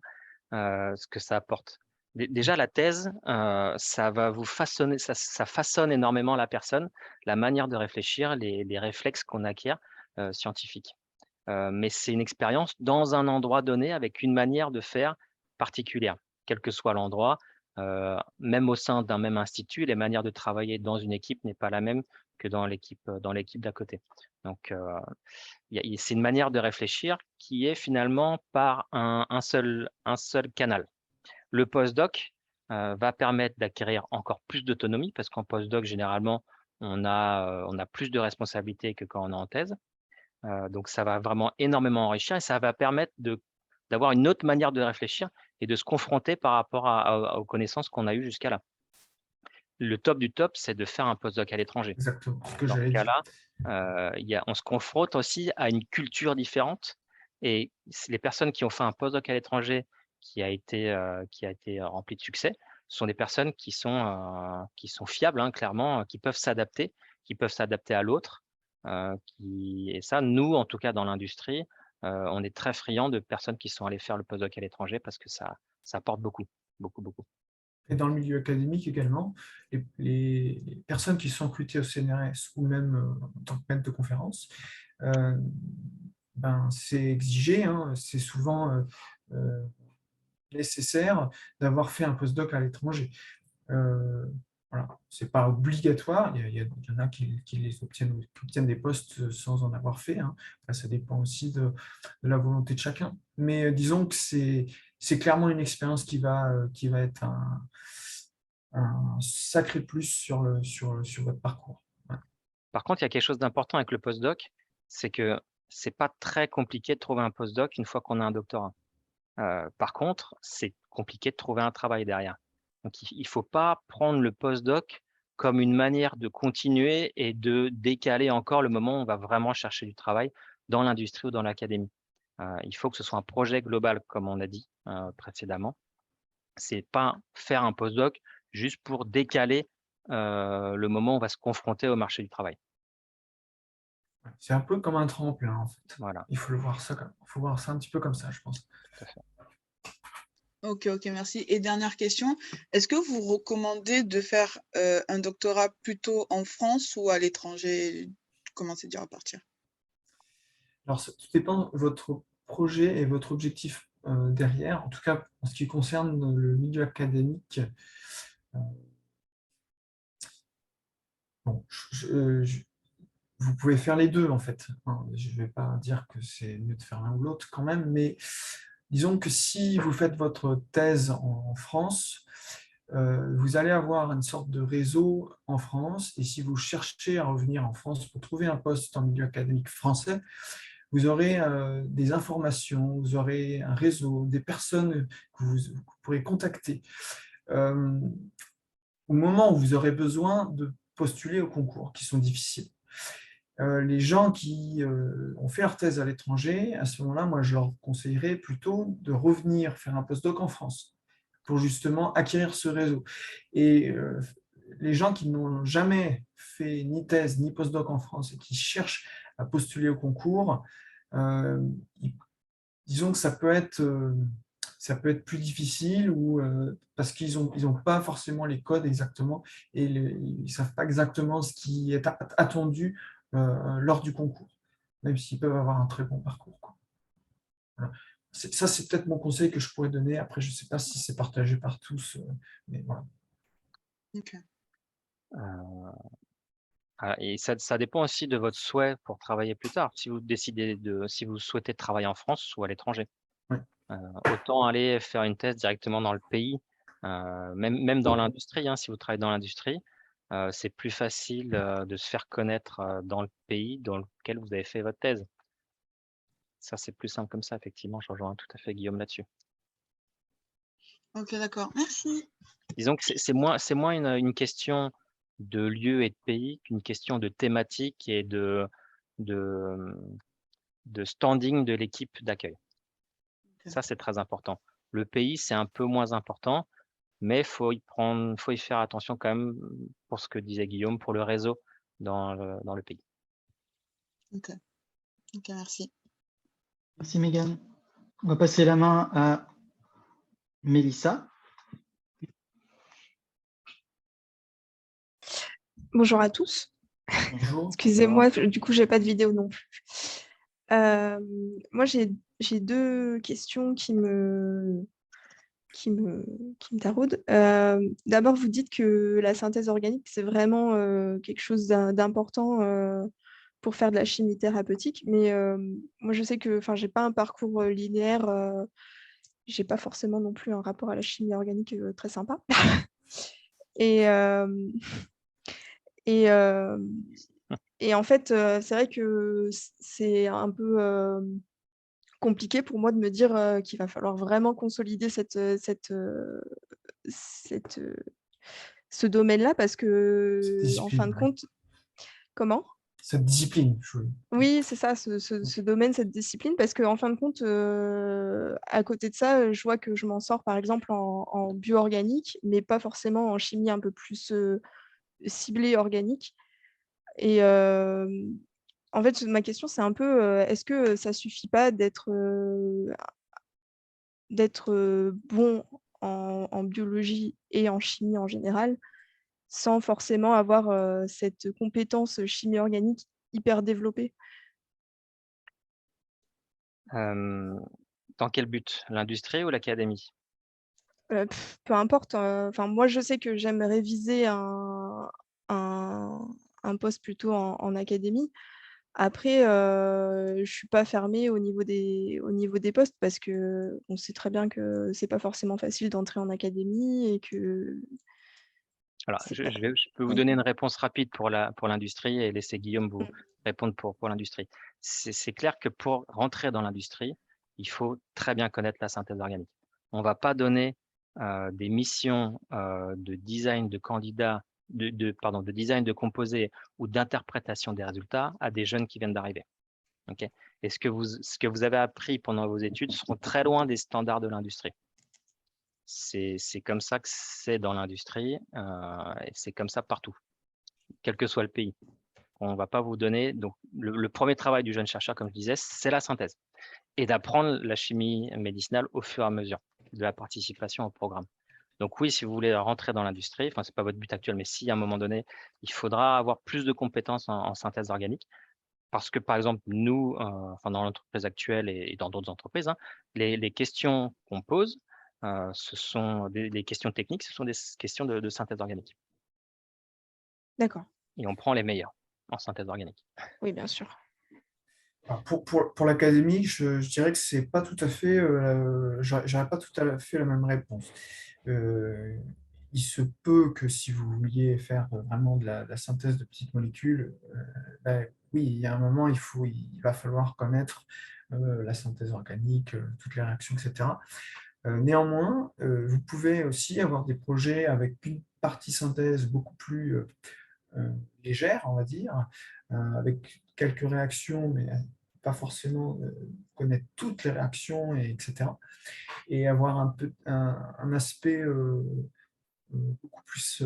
S2: ce que ça apporte. Déjà, la thèse, ça va vous façonner, ça façonne énormément la personne, la manière de réfléchir, les réflexes qu'on acquiert scientifiques. Mais c'est une expérience dans un endroit donné avec une manière de faire particulière, quel que soit l'endroit. Même au sein d'un même institut, les manières de travailler dans une équipe n'est pas la même que dans l'équipe d'à côté. Donc, c'est une manière de réfléchir qui est finalement par un seul canal. Le postdoc va permettre d'acquérir encore plus d'autonomie parce qu'en postdoc, généralement, on a plus de responsabilités que quand on est en thèse. Donc, ça va vraiment énormément enrichir et ça va permettre d'avoir une autre manière de réfléchir et de se confronter par rapport aux connaissances qu'on a eues jusqu'à là. Le top du top, c'est de faire un postdoc à l'étranger.
S3: Exactement ce que
S2: Dans ce
S3: j'allais dire.
S2: cas-là, on se confronte aussi à une culture différente et les personnes qui ont fait un postdoc à l'étranger qui a été rempli de succès, ce sont des personnes qui sont fiables, hein, clairement, qui peuvent s'adapter à l'autre. Et ça, nous, en tout cas dans l'industrie, on est très friands de personnes qui sont allées faire le postdoc à l'étranger parce que ça apporte beaucoup, beaucoup, beaucoup.
S3: Et dans le milieu académique également, les personnes qui sont recrutées au CNRS ou même en tant que maître de conférence, c'est exigé, hein, c'est souvent nécessaire d'avoir fait un postdoc à l'étranger. Voilà. Ce n'est pas obligatoire, il y en a qui obtiennent des postes sans en avoir fait. Hein. Après, ça dépend aussi de la volonté de chacun. Mais disons que c'est clairement une expérience qui va être un sacré plus sur votre parcours. Ouais.
S2: Par contre, il y a quelque chose d'important avec le postdoc, c'est que ce n'est pas très compliqué de trouver un postdoc une fois qu'on a un doctorat. Par contre, c'est compliqué de trouver un travail derrière. Donc, il ne faut pas prendre le postdoc comme une manière de continuer et de décaler encore le moment où on va vraiment chercher du travail dans l'industrie ou dans l'académie. Il faut que ce soit un projet global, comme on a dit précédemment. Ce n'est pas faire un postdoc juste pour décaler le moment où on va se confronter au marché du travail.
S3: C'est un peu comme un tremplin, en fait.
S2: Voilà.
S3: Il faut voir ça un petit peu comme ça, je pense.
S2: Tout à fait.
S8: Ok, merci. Et dernière question, est-ce que vous recommandez de faire un doctorat plutôt en France ou à l'étranger? Comment c'est dur à partir?
S3: Alors, tout dépend de votre projet et votre objectif derrière. En tout cas, en ce qui concerne le milieu académique, bon, vous pouvez faire les deux, en fait. Je ne vais pas dire que c'est mieux de faire l'un ou l'autre quand même, mais disons que si vous faites votre thèse en France, vous allez avoir une sorte de réseau en France, et si vous cherchez à revenir en France pour trouver un poste en milieu académique français, vous aurez des informations, vous aurez un réseau, des personnes que vous pourrez contacter. Au moment où vous aurez besoin de postuler aux concours, qui sont difficiles. Les gens qui ont fait leur thèse à l'étranger, à ce moment-là, moi, je leur conseillerais plutôt de revenir faire un postdoc en France pour justement acquérir ce réseau. Et les gens qui n'ont jamais fait ni thèse ni postdoc en France et qui cherchent à postuler au concours, disons que ça peut être plus difficile ou parce qu'ils n'ont pas forcément les codes exactement et ils ne savent pas exactement ce qui est attendu lors du concours, même s'ils peuvent avoir un très bon parcours. Quoi. Voilà. Ça, c'est peut-être mon conseil que je pourrais donner. Après, je ne sais pas si c'est partagé par tous, mais voilà.
S8: Ok.
S2: Et ça dépend aussi de votre souhait pour travailler plus tard. Si vous souhaitez travailler en France ou à l'étranger,
S3: Oui.
S2: Autant aller faire une thèse directement dans le pays, même dans l'industrie. Hein, si vous travaillez dans l'industrie, c'est plus facile de se faire connaître dans le pays dans lequel vous avez fait votre thèse. Ça, c'est plus simple comme ça, effectivement. Je rejoins tout à fait Guillaume là-dessus.
S8: Ok, d'accord. Merci.
S2: Disons que c'est moins une question de lieu et de pays qu'une question de thématique et de standing de l'équipe d'accueil. Ça, c'est très important. Le pays, c'est un peu moins important, mais faut y faire attention quand même pour ce que disait Guillaume, pour le réseau dans le pays.
S8: Ok, merci.
S1: Merci Megan. On va passer la main à Mélissa.
S9: Bonjour à tous.
S3: Bonjour.
S9: Excusez-moi, du coup, j'ai pas de vidéo non plus. Moi, j'ai deux questions qui me taraudent. D'abord, vous dites que la synthèse organique, c'est vraiment quelque chose d'important pour faire de la chimie thérapeutique. Mais moi, je sais que j'ai pas un parcours linéaire. J'ai pas forcément non plus un rapport à la chimie organique très sympa. Et, et, et en fait, c'est vrai que c'est un peu compliqué pour moi de me dire qu'il va falloir vraiment consolider ce domaine-là parce que, en fin de compte, comment ?
S3: Cette discipline.
S9: Oui, c'est ça, ce domaine, cette discipline, parce qu'en fin de compte, à côté de ça, je vois que je m'en sors par exemple en bio-organique, mais pas forcément en chimie un peu plus ciblée organique. Et en fait, ma question, c'est un peu, est-ce que ça suffit pas d'être bon en biologie et en chimie en général, sans forcément avoir cette compétence chimie organique hyper développée?
S2: Dans quel but? L'industrie ou l'académie?
S9: Peu importe. Moi, je sais que j'aimerais viser un poste plutôt en académie. Après, je suis pas fermée au niveau des postes parce qu'on sait très bien que c'est pas forcément facile d'entrer en académie et que
S2: Alors,
S9: c'est
S2: je
S9: pas
S2: peux vous
S9: oui.
S2: donner une réponse rapide pour l'industrie et laisser Guillaume vous répondre pour l'industrie. C'est clair que pour rentrer dans l'industrie, il faut très bien connaître la synthèse organique. On ne va pas donner des missions de design de candidats, de design de composés ou d'interprétation des résultats à des jeunes qui viennent d'arriver. Okay. Et ce que vous avez appris pendant vos études seront très loin des standards de l'industrie. C'est comme ça que c'est dans l'industrie et c'est comme ça partout, quel que soit le pays. On ne va pas vous donner… Donc, le premier travail du jeune chercheur, comme je disais, c'est la synthèse et d'apprendre la chimie médicinale au fur et à mesure de la participation au programme. Donc oui, si vous voulez rentrer dans l'industrie, ce n'est pas votre but actuel, mais si à un moment donné, il faudra avoir plus de compétences en synthèse organique parce que, par exemple, nous, dans l'entreprise actuelle et dans d'autres entreprises, les questions qu'on pose, ce sont des questions techniques, ce sont des questions de synthèse organique.
S9: D'accord.
S2: Et on prend les meilleurs en synthèse organique.
S9: Oui, bien sûr.
S3: Alors, pour l'académie, je dirais que c'est pas tout à fait, j'aurais pas tout à fait la même réponse. Il se peut que si vous vouliez faire vraiment de la synthèse de petites molécules, oui, il y a un moment, il va falloir connaître la synthèse organique, toutes les réactions, etc. Néanmoins, vous pouvez aussi avoir des projets avec une partie synthèse beaucoup plus légère, on va dire, avec quelques réactions, mais pas forcément connaître toutes les réactions, etc. Et avoir un aspect beaucoup plus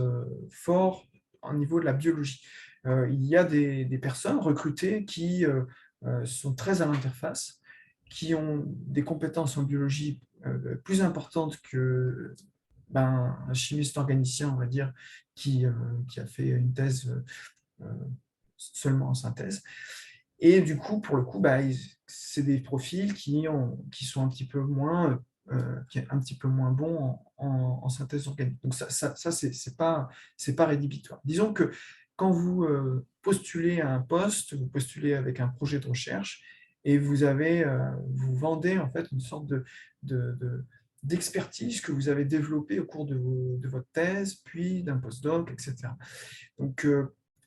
S3: fort au niveau de la biologie. Il y a des personnes recrutées qui sont très à l'interface, qui ont des compétences en biologie plus importantes que un chimiste organicien, on va dire, qui a fait une thèse seulement en synthèse. Et du coup, pour le coup, c'est des profils qui sont un petit peu moins bons en synthèse organique. Donc ça c'est pas rédhibitoire. Disons que quand vous postulez à un poste, vous postulez avec un projet de recherche et vous vendez en fait une sorte de d'expertise que vous avez développée au cours de votre thèse, puis d'un postdoc, etc. Donc,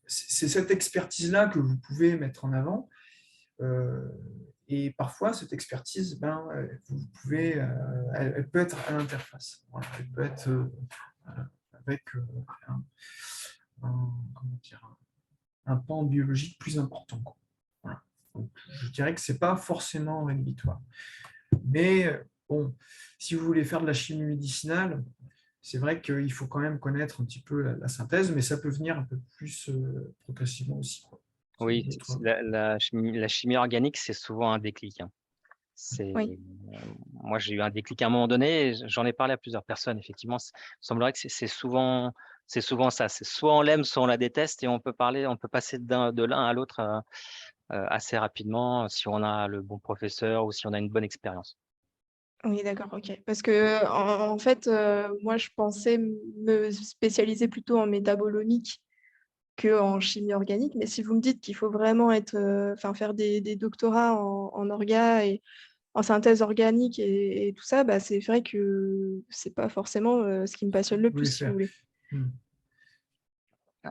S3: c'est cette expertise-là que vous pouvez mettre en avant. Et parfois, cette expertise, vous pouvez, elle peut être à l'interface. Voilà, elle peut être avec comment dire, un pan biologique plus important, quoi. Voilà. Donc, je dirais que ce n'est pas forcément rédhibitoire. Mais bon, si vous voulez faire de la chimie médicinale, c'est vrai qu'il faut quand même connaître un petit peu la synthèse, mais ça peut venir un peu plus progressivement aussi, quoi.
S2: Oui, la chimie organique, c'est souvent un déclic, hein.
S9: Oui.
S2: Moi, j'ai eu un déclic à un moment donné, et j'en ai parlé à plusieurs personnes, effectivement. Il semblerait que c'est souvent ça. C'est soit on l'aime, soit on la déteste, et on peut passer de l'un à l'autre assez rapidement si on a le bon professeur ou si on a une bonne expérience.
S9: Oui, d'accord, ok. Parce que en fait, moi, je pensais me spécialiser plutôt en métabolomique qu'en chimie organique. Mais si vous me dites qu'il faut vraiment faire des doctorats en orga et en synthèse organique et tout ça, bah, c'est vrai que c'est pas forcément ce qui me passionne le
S3: Vous
S9: plus,
S3: voulez
S9: si vous
S3: faire.
S9: voulez.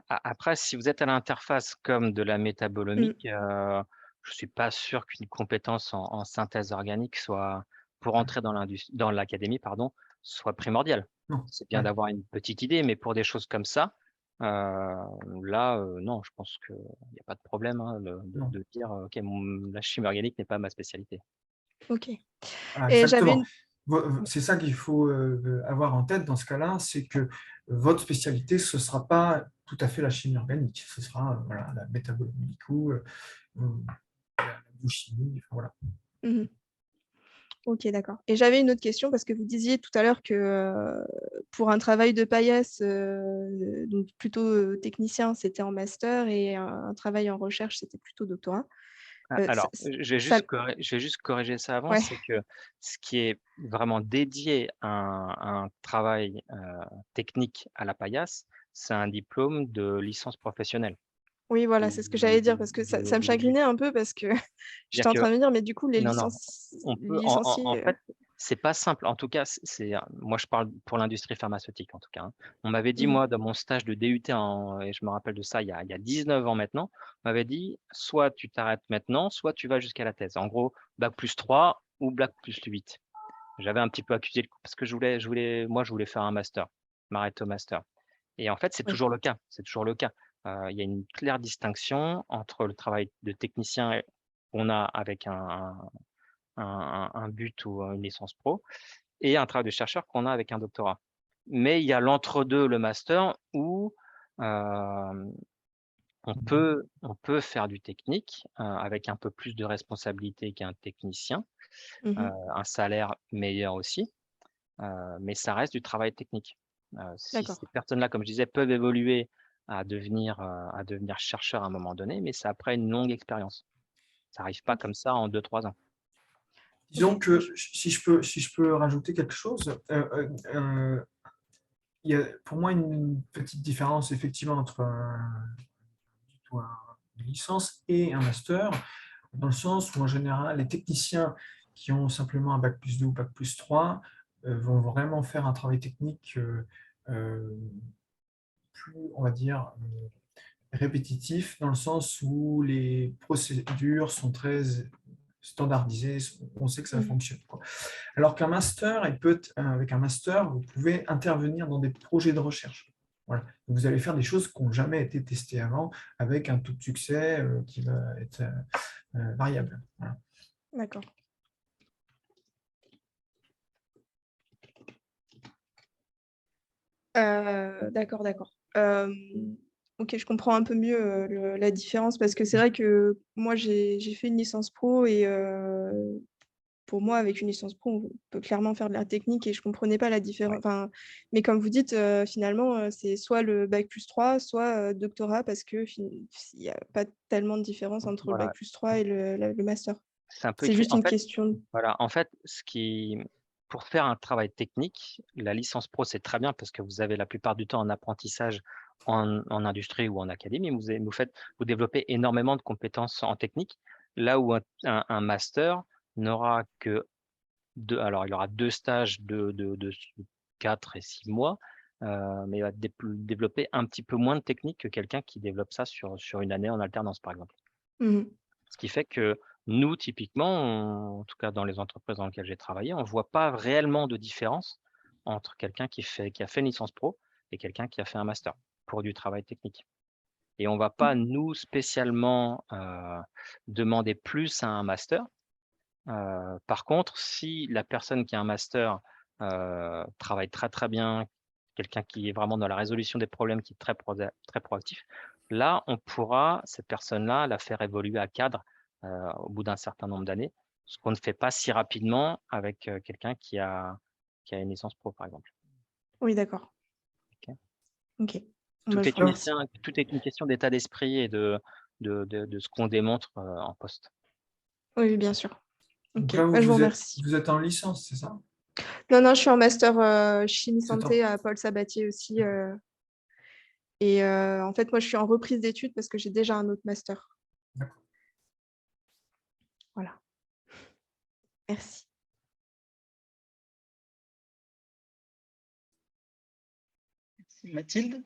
S2: Après, si vous êtes à l'interface comme de la
S9: Mm.
S2: métabolomique, je suis pas sûr qu'une compétence en synthèse organique soit, pour entrer dans l'académie, pardon, soit primordiale.
S3: Non.
S2: C'est bien
S3: Ouais.
S2: d'avoir une petite idée, mais pour des choses comme ça, non, je pense qu'il n'y a pas de problème, hein,
S3: Non.
S2: de dire, OK, la chimie organique n'est pas ma spécialité.
S9: Ok.
S3: Ah,
S9: Et j'avais
S3: exactement.
S9: une...
S3: C'est ça qu'il faut avoir en tête dans ce cas-là, c'est que votre spécialité, ce ne sera pas tout à fait la chimie organique, ce sera voilà, la métabolomique ou la biochimie, enfin, voilà.
S9: Mhm. Ok, d'accord. Et j'avais une autre question parce que vous disiez tout à l'heure que pour un travail de paillasse, donc plutôt technicien, c'était en master et un travail en recherche, c'était plutôt doctorat.
S2: Alors, je vais
S9: ça-
S2: juste corriger ça avant,
S9: Ouais.
S2: c'est que ce qui est vraiment dédié à un travail technique à la paillasse, c'est un diplôme de licence professionnelle.
S9: Oui, voilà, c'est ce que j'allais dire parce que ça me chagrinait un peu parce que j'étais en
S2: C'est-à-dire
S9: train de me dire, mais du coup, les
S2: non, on peut, en
S9: licenciés.
S2: fait, c'est pas simple. En tout cas, moi, je parle pour l'industrie pharmaceutique, en tout cas, hein. On m'avait dit, moi, dans mon stage de DUT, et je me rappelle de ça il y a 19 ans maintenant, on m'avait dit, soit tu t'arrêtes maintenant, soit tu vas jusqu'à la thèse. En gros, bac+3 ou bac+8. J'avais un petit peu accusé le coup parce que je voulais faire un master, m'arrêter au master. Et en fait, c'est
S9: Oui.
S2: toujours le cas. C'est toujours le cas. Il y a une claire distinction entre le travail de technicien qu'on a avec un but ou une licence pro et un travail de chercheur qu'on a avec un doctorat. Mais il y a l'entre-deux, le master, où on peut faire du technique avec un peu plus de responsabilité qu'un technicien, un salaire meilleur aussi, mais ça reste du travail technique. Si
S9: D'accord.
S2: ces personnes-là, comme je disais, peuvent évoluer à devenir chercheur à un moment donné, mais c'est après une longue expérience. Ça n'arrive pas comme ça en 2-3 ans.
S3: Disons que si je peux rajouter quelque chose, il y a pour moi une petite différence effectivement entre une licence et un master, dans le sens où en général les techniciens qui ont simplement un bac+2 ou bac+3 vont vraiment faire un travail technique plus, on va dire, répétitif, dans le sens où les procédures sont très standardisées, on sait que ça fonctionne, quoi. Alors qu'un master, avec un master, vous pouvez intervenir dans des projets de recherche. Voilà. Vous allez faire des choses qui n'ont jamais été testées avant, avec un taux de succès qui va être variable. Voilà.
S9: D'accord. D'accord, d'accord. Ok, je comprends un peu mieux la différence parce que c'est vrai que moi, j'ai fait une licence pro et pour moi, avec une licence pro, on peut clairement faire de la technique et je ne comprenais pas la différence. Enfin, mais comme vous dites, finalement, c'est soit le bac+3, soit doctorat parce qu'il n'y a pas tellement de différence entre le
S2: Voilà.
S9: bac+3 et le master.
S2: C'est un peu
S9: C'est
S2: écrit.
S9: juste une question.
S2: Voilà, en fait, pour faire un travail technique, la licence pro, c'est très bien parce que vous avez la plupart du temps un apprentissage en industrie ou en académie. Vous développez énormément de compétences en technique, là où un master n'aura que alors il aura 2 stages de 4 et 6 mois, mais il va développer un petit peu moins de technique que quelqu'un qui développe ça sur une année en alternance, par exemple.
S9: Mmh.
S2: Ce qui fait que nous, typiquement, en tout cas dans les entreprises dans lesquelles j'ai travaillé, on ne voit pas réellement de différence entre quelqu'un qui a fait une licence pro et quelqu'un qui a fait un master pour du travail technique. Et on ne va pas, nous, spécialement demander plus à un master. Par contre, si la personne qui a un master travaille très très bien, quelqu'un qui est vraiment dans la résolution des problèmes, qui est très proactif, là, on pourra, cette personne-là, la faire évoluer à cadre au bout d'un certain nombre d'années, ce qu'on ne fait pas si rapidement avec quelqu'un qui a une licence pro, par exemple.
S9: Oui, d'accord.
S2: Ok.
S9: OK.
S2: Tout
S9: Bah, je
S2: est
S9: vous remercie.
S2: tout est une question d'état d'esprit et de ce qu'on démontre en poste.
S9: Oui, bien sûr.
S3: Donc
S9: OK.
S3: là,
S9: Bah, je vous remercie.
S3: vous êtes en licence, c'est ça?
S9: Non, non, je suis en master chimie
S3: C'est en-
S9: santé à Paul Sabatier aussi. Et en fait, moi, je suis en reprise d'études parce que j'ai déjà un autre master.
S3: D'accord.
S9: Voilà. Merci.
S1: Mathilde?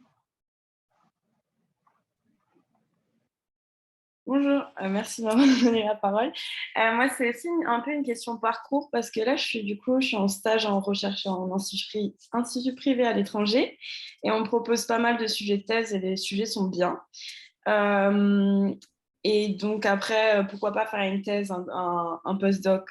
S10: Bonjour, merci de m'avoir donné la parole. Moi, c'est aussi un peu une question parcours parce que là, je suis en stage en recherche en institut privé à l'étranger et on me propose pas mal de sujets de thèse et les sujets sont bien. Et donc après, pourquoi pas faire une thèse, un postdoc.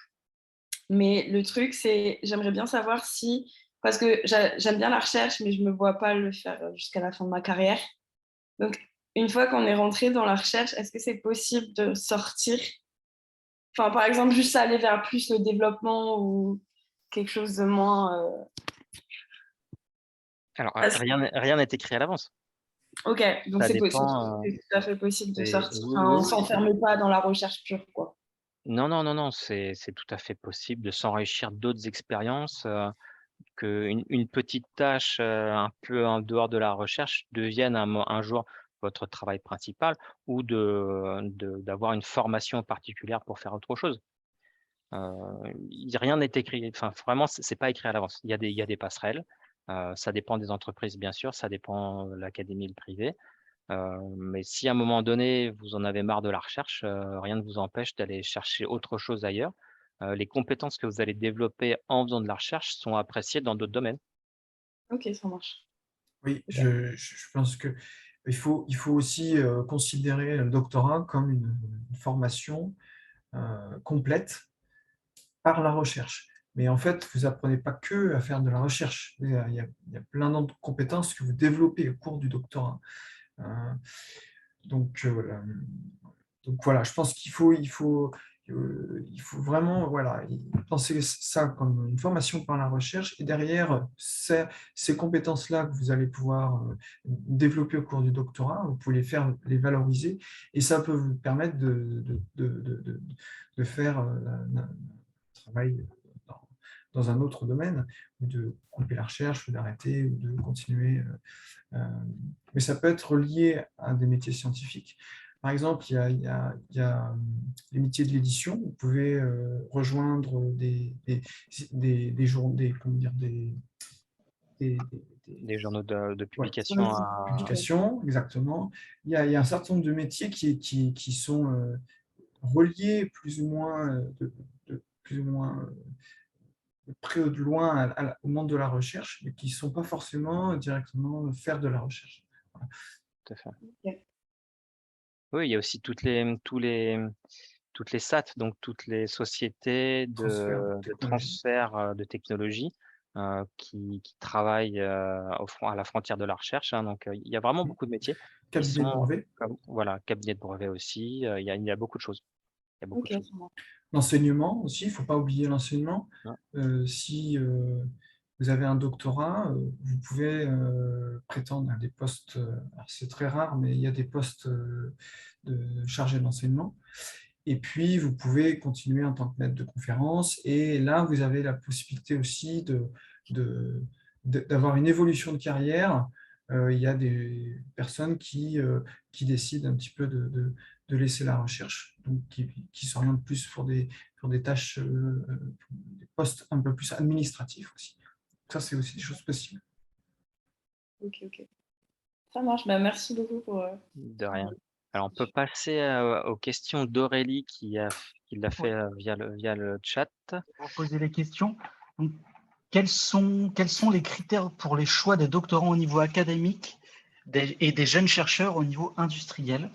S10: Mais le truc, c'est, j'aimerais bien savoir si, parce que j'aime bien la recherche, mais je ne me vois pas le faire jusqu'à la fin de ma carrière. Donc, une fois qu'on est rentré dans la recherche, est-ce que c'est possible de sortir? Enfin, par exemple, juste aller vers plus le développement ou quelque chose de moins.
S2: Alors,
S10: Parce-
S2: rien n'est écrit à l'avance.
S10: Ok, donc
S2: Ça
S10: c'est possible,
S2: dépend.
S10: c'est tout à fait possible de sortir.
S2: Oui,
S10: Enfin,
S2: oui,
S10: on ne
S2: oui.
S10: s'enferme pas dans la recherche pure, quoi.
S2: Non, non, non, non, c'est tout à fait possible de s'enrichir d'autres expériences, qu'une petite tâche un peu en dehors de la recherche devienne un jour votre travail principal ou d'avoir une formation particulière pour faire autre chose. Rien n'est écrit, enfin vraiment, c'est pas écrit à l'avance. Il y a des passerelles. Ça dépend des entreprises, bien sûr, ça dépend de l'académie et le privé. Mais si à un moment donné, vous en avez marre de la recherche, rien ne vous empêche d'aller chercher autre chose ailleurs. Les compétences que vous allez développer en faisant de la recherche sont appréciées dans d'autres domaines.
S10: Ok, ça marche.
S3: Oui, je pense que il faut aussi considérer le doctorat comme une formation complète par la recherche. Mais en fait, vous apprenez pas que à faire de la recherche. Il y a plein d'autres compétences que vous développez au cours du doctorat. Euh, donc, voilà, je pense qu'il faut vraiment penser ça comme une formation par la recherche et derrière ces compétences-là que vous allez pouvoir développer au cours du doctorat, vous pouvez les valoriser et ça peut vous permettre de faire un travail dans un autre domaine, ou de couper la recherche, ou d'arrêter, ou de continuer. Mais ça peut être lié à des métiers scientifiques. Par exemple, il y a les métiers de l'édition. Vous pouvez rejoindre
S2: Des journaux de
S3: ouais,
S2: publication
S3: publications, exactement. Il y a un certain nombre de métiers qui sont reliés plus ou moins, plus ou moins de près ou de loin au monde de la recherche, mais qui ne sont pas forcément directement faire de la recherche. Voilà.
S2: tout à fait.
S10: Ok.
S2: Oui, il y a aussi toutes les SAT, donc toutes les sociétés de transfert de technologie qui travaillent à la frontière de la recherche, hein. Donc, il y a vraiment beaucoup de métiers qui
S3: Cabinet de
S2: sont
S3: brevet.
S2: comme voilà, cabinet de brevet aussi, il y a beaucoup de choses. Il y a beaucoup
S10: Ok,
S2: de choses.
S10: ça marche.
S3: L'enseignement aussi, il ne faut pas oublier l'enseignement.
S2: Ouais.
S3: Si vous avez un doctorat, vous pouvez prétendre à des postes, alors c'est très rare, mais il y a des postes de chargé d'enseignement. Et puis, vous pouvez continuer en tant que maître de conférence. Et là, vous avez la possibilité aussi d'avoir une évolution de carrière. Il y a des personnes qui décident un petit peu de laisser la recherche, donc qui s'orientent plus pour des tâches, des poste un peu plus administratif aussi. Ça, c'est aussi des choses possibles.
S10: Ok, ok. Ça marche. Bah, merci beaucoup pour.
S2: De rien. Alors, on peut passer aux questions d'Aurélie qui l'a fait via le chat.
S1: Pour poser les questions. Donc, quels sont les critères pour les choix des doctorants au niveau académique et des jeunes chercheurs au niveau industriel?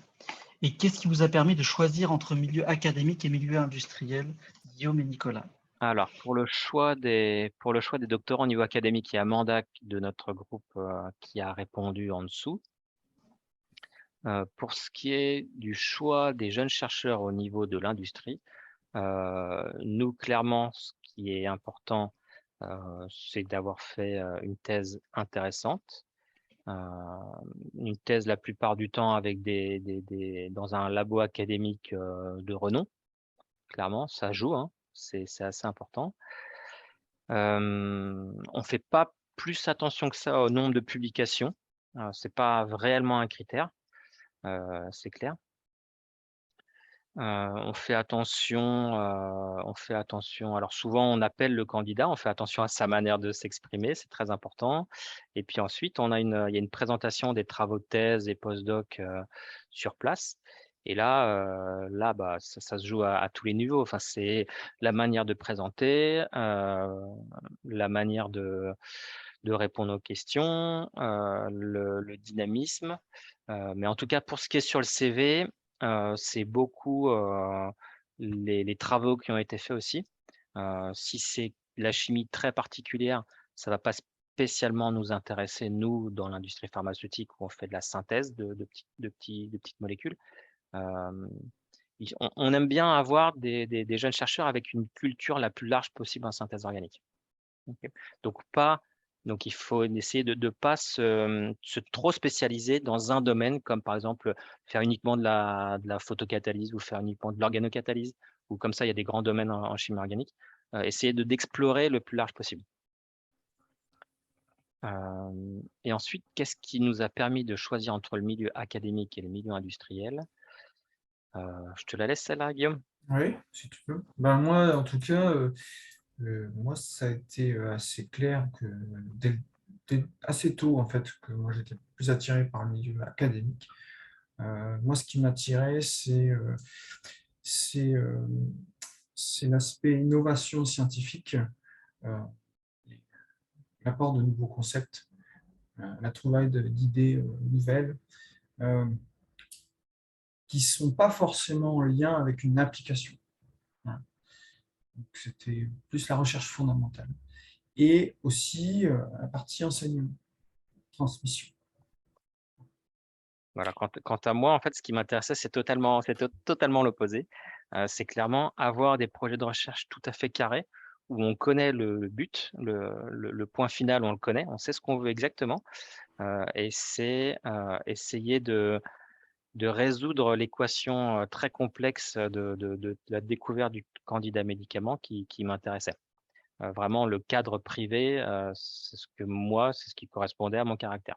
S1: Et qu'est-ce qui vous a permis de choisir entre milieu académique et milieu industriel, Guillaume et Nicolas?
S2: Alors, pour le choix des doctorants au niveau académique, il y a Amanda de notre groupe qui a répondu en dessous. Pour ce qui est du choix des jeunes chercheurs au niveau de l'industrie, nous, clairement, ce qui est important, c'est d'avoir fait une thèse intéressante. Une thèse la plupart du temps avec dans un labo académique de renom. Clairement, ça joue, hein, c'est assez important. On fait pas plus attention que ça au nombre de publications. C'est pas réellement un critère, c'est clair. On fait attention, alors souvent on appelle le candidat, on fait attention à sa manière de s'exprimer, c'est très important. Et puis ensuite, il y a une présentation des travaux de thèse et post-doc sur place. Et là, bah, ça se joue à tous les niveaux. Enfin, c'est la manière de présenter, la manière de répondre aux questions, le dynamisme. Mais en tout cas, pour ce qui est sur le CV, c'est beaucoup les travaux qui ont été faits aussi. Si c'est la chimie très particulière, ça ne va pas spécialement nous intéresser, nous, dans l'industrie pharmaceutique, où on fait de la synthèse de petites molécules. On aime bien avoir des jeunes chercheurs avec une culture la plus large possible en synthèse organique. Okay. Donc, il faut essayer de ne pas se trop spécialiser dans un domaine, comme par exemple faire uniquement de la photocatalyse ou faire uniquement de l'organocatalyse, ou comme ça, il y a des grands domaines en chimie organique. Essayer d'explorer le plus large possible. Et ensuite, qu'est-ce qui nous a permis de choisir entre le milieu académique et le milieu industriel? Je te la laisse celle-là, Guillaume.
S3: Oui, si tu peux. Ben, moi, en tout cas, moi, ça a été assez clair que assez tôt, en fait, que moi, j'étais plus attiré par le milieu académique. Moi, ce qui m'attirait, c'est l'aspect innovation scientifique, l'apport de nouveaux concepts, la trouvaille d'idées nouvelles qui ne sont pas forcément en lien avec une application. Voilà. C'était plus la recherche fondamentale. Et aussi la partie enseignement, transmission.
S2: Voilà, quant à moi, en fait, ce qui m'intéressait, c'est totalement l'opposé. C'est clairement avoir des projets de recherche tout à fait carrés, où on connaît le but, le point final, on le connaît, on sait ce qu'on veut exactement. Et c'est essayer de résoudre l'équation très complexe de la découverte du candidat médicament qui m'intéressait. Vraiment, le cadre privé, c'est ce qui correspondait à mon caractère.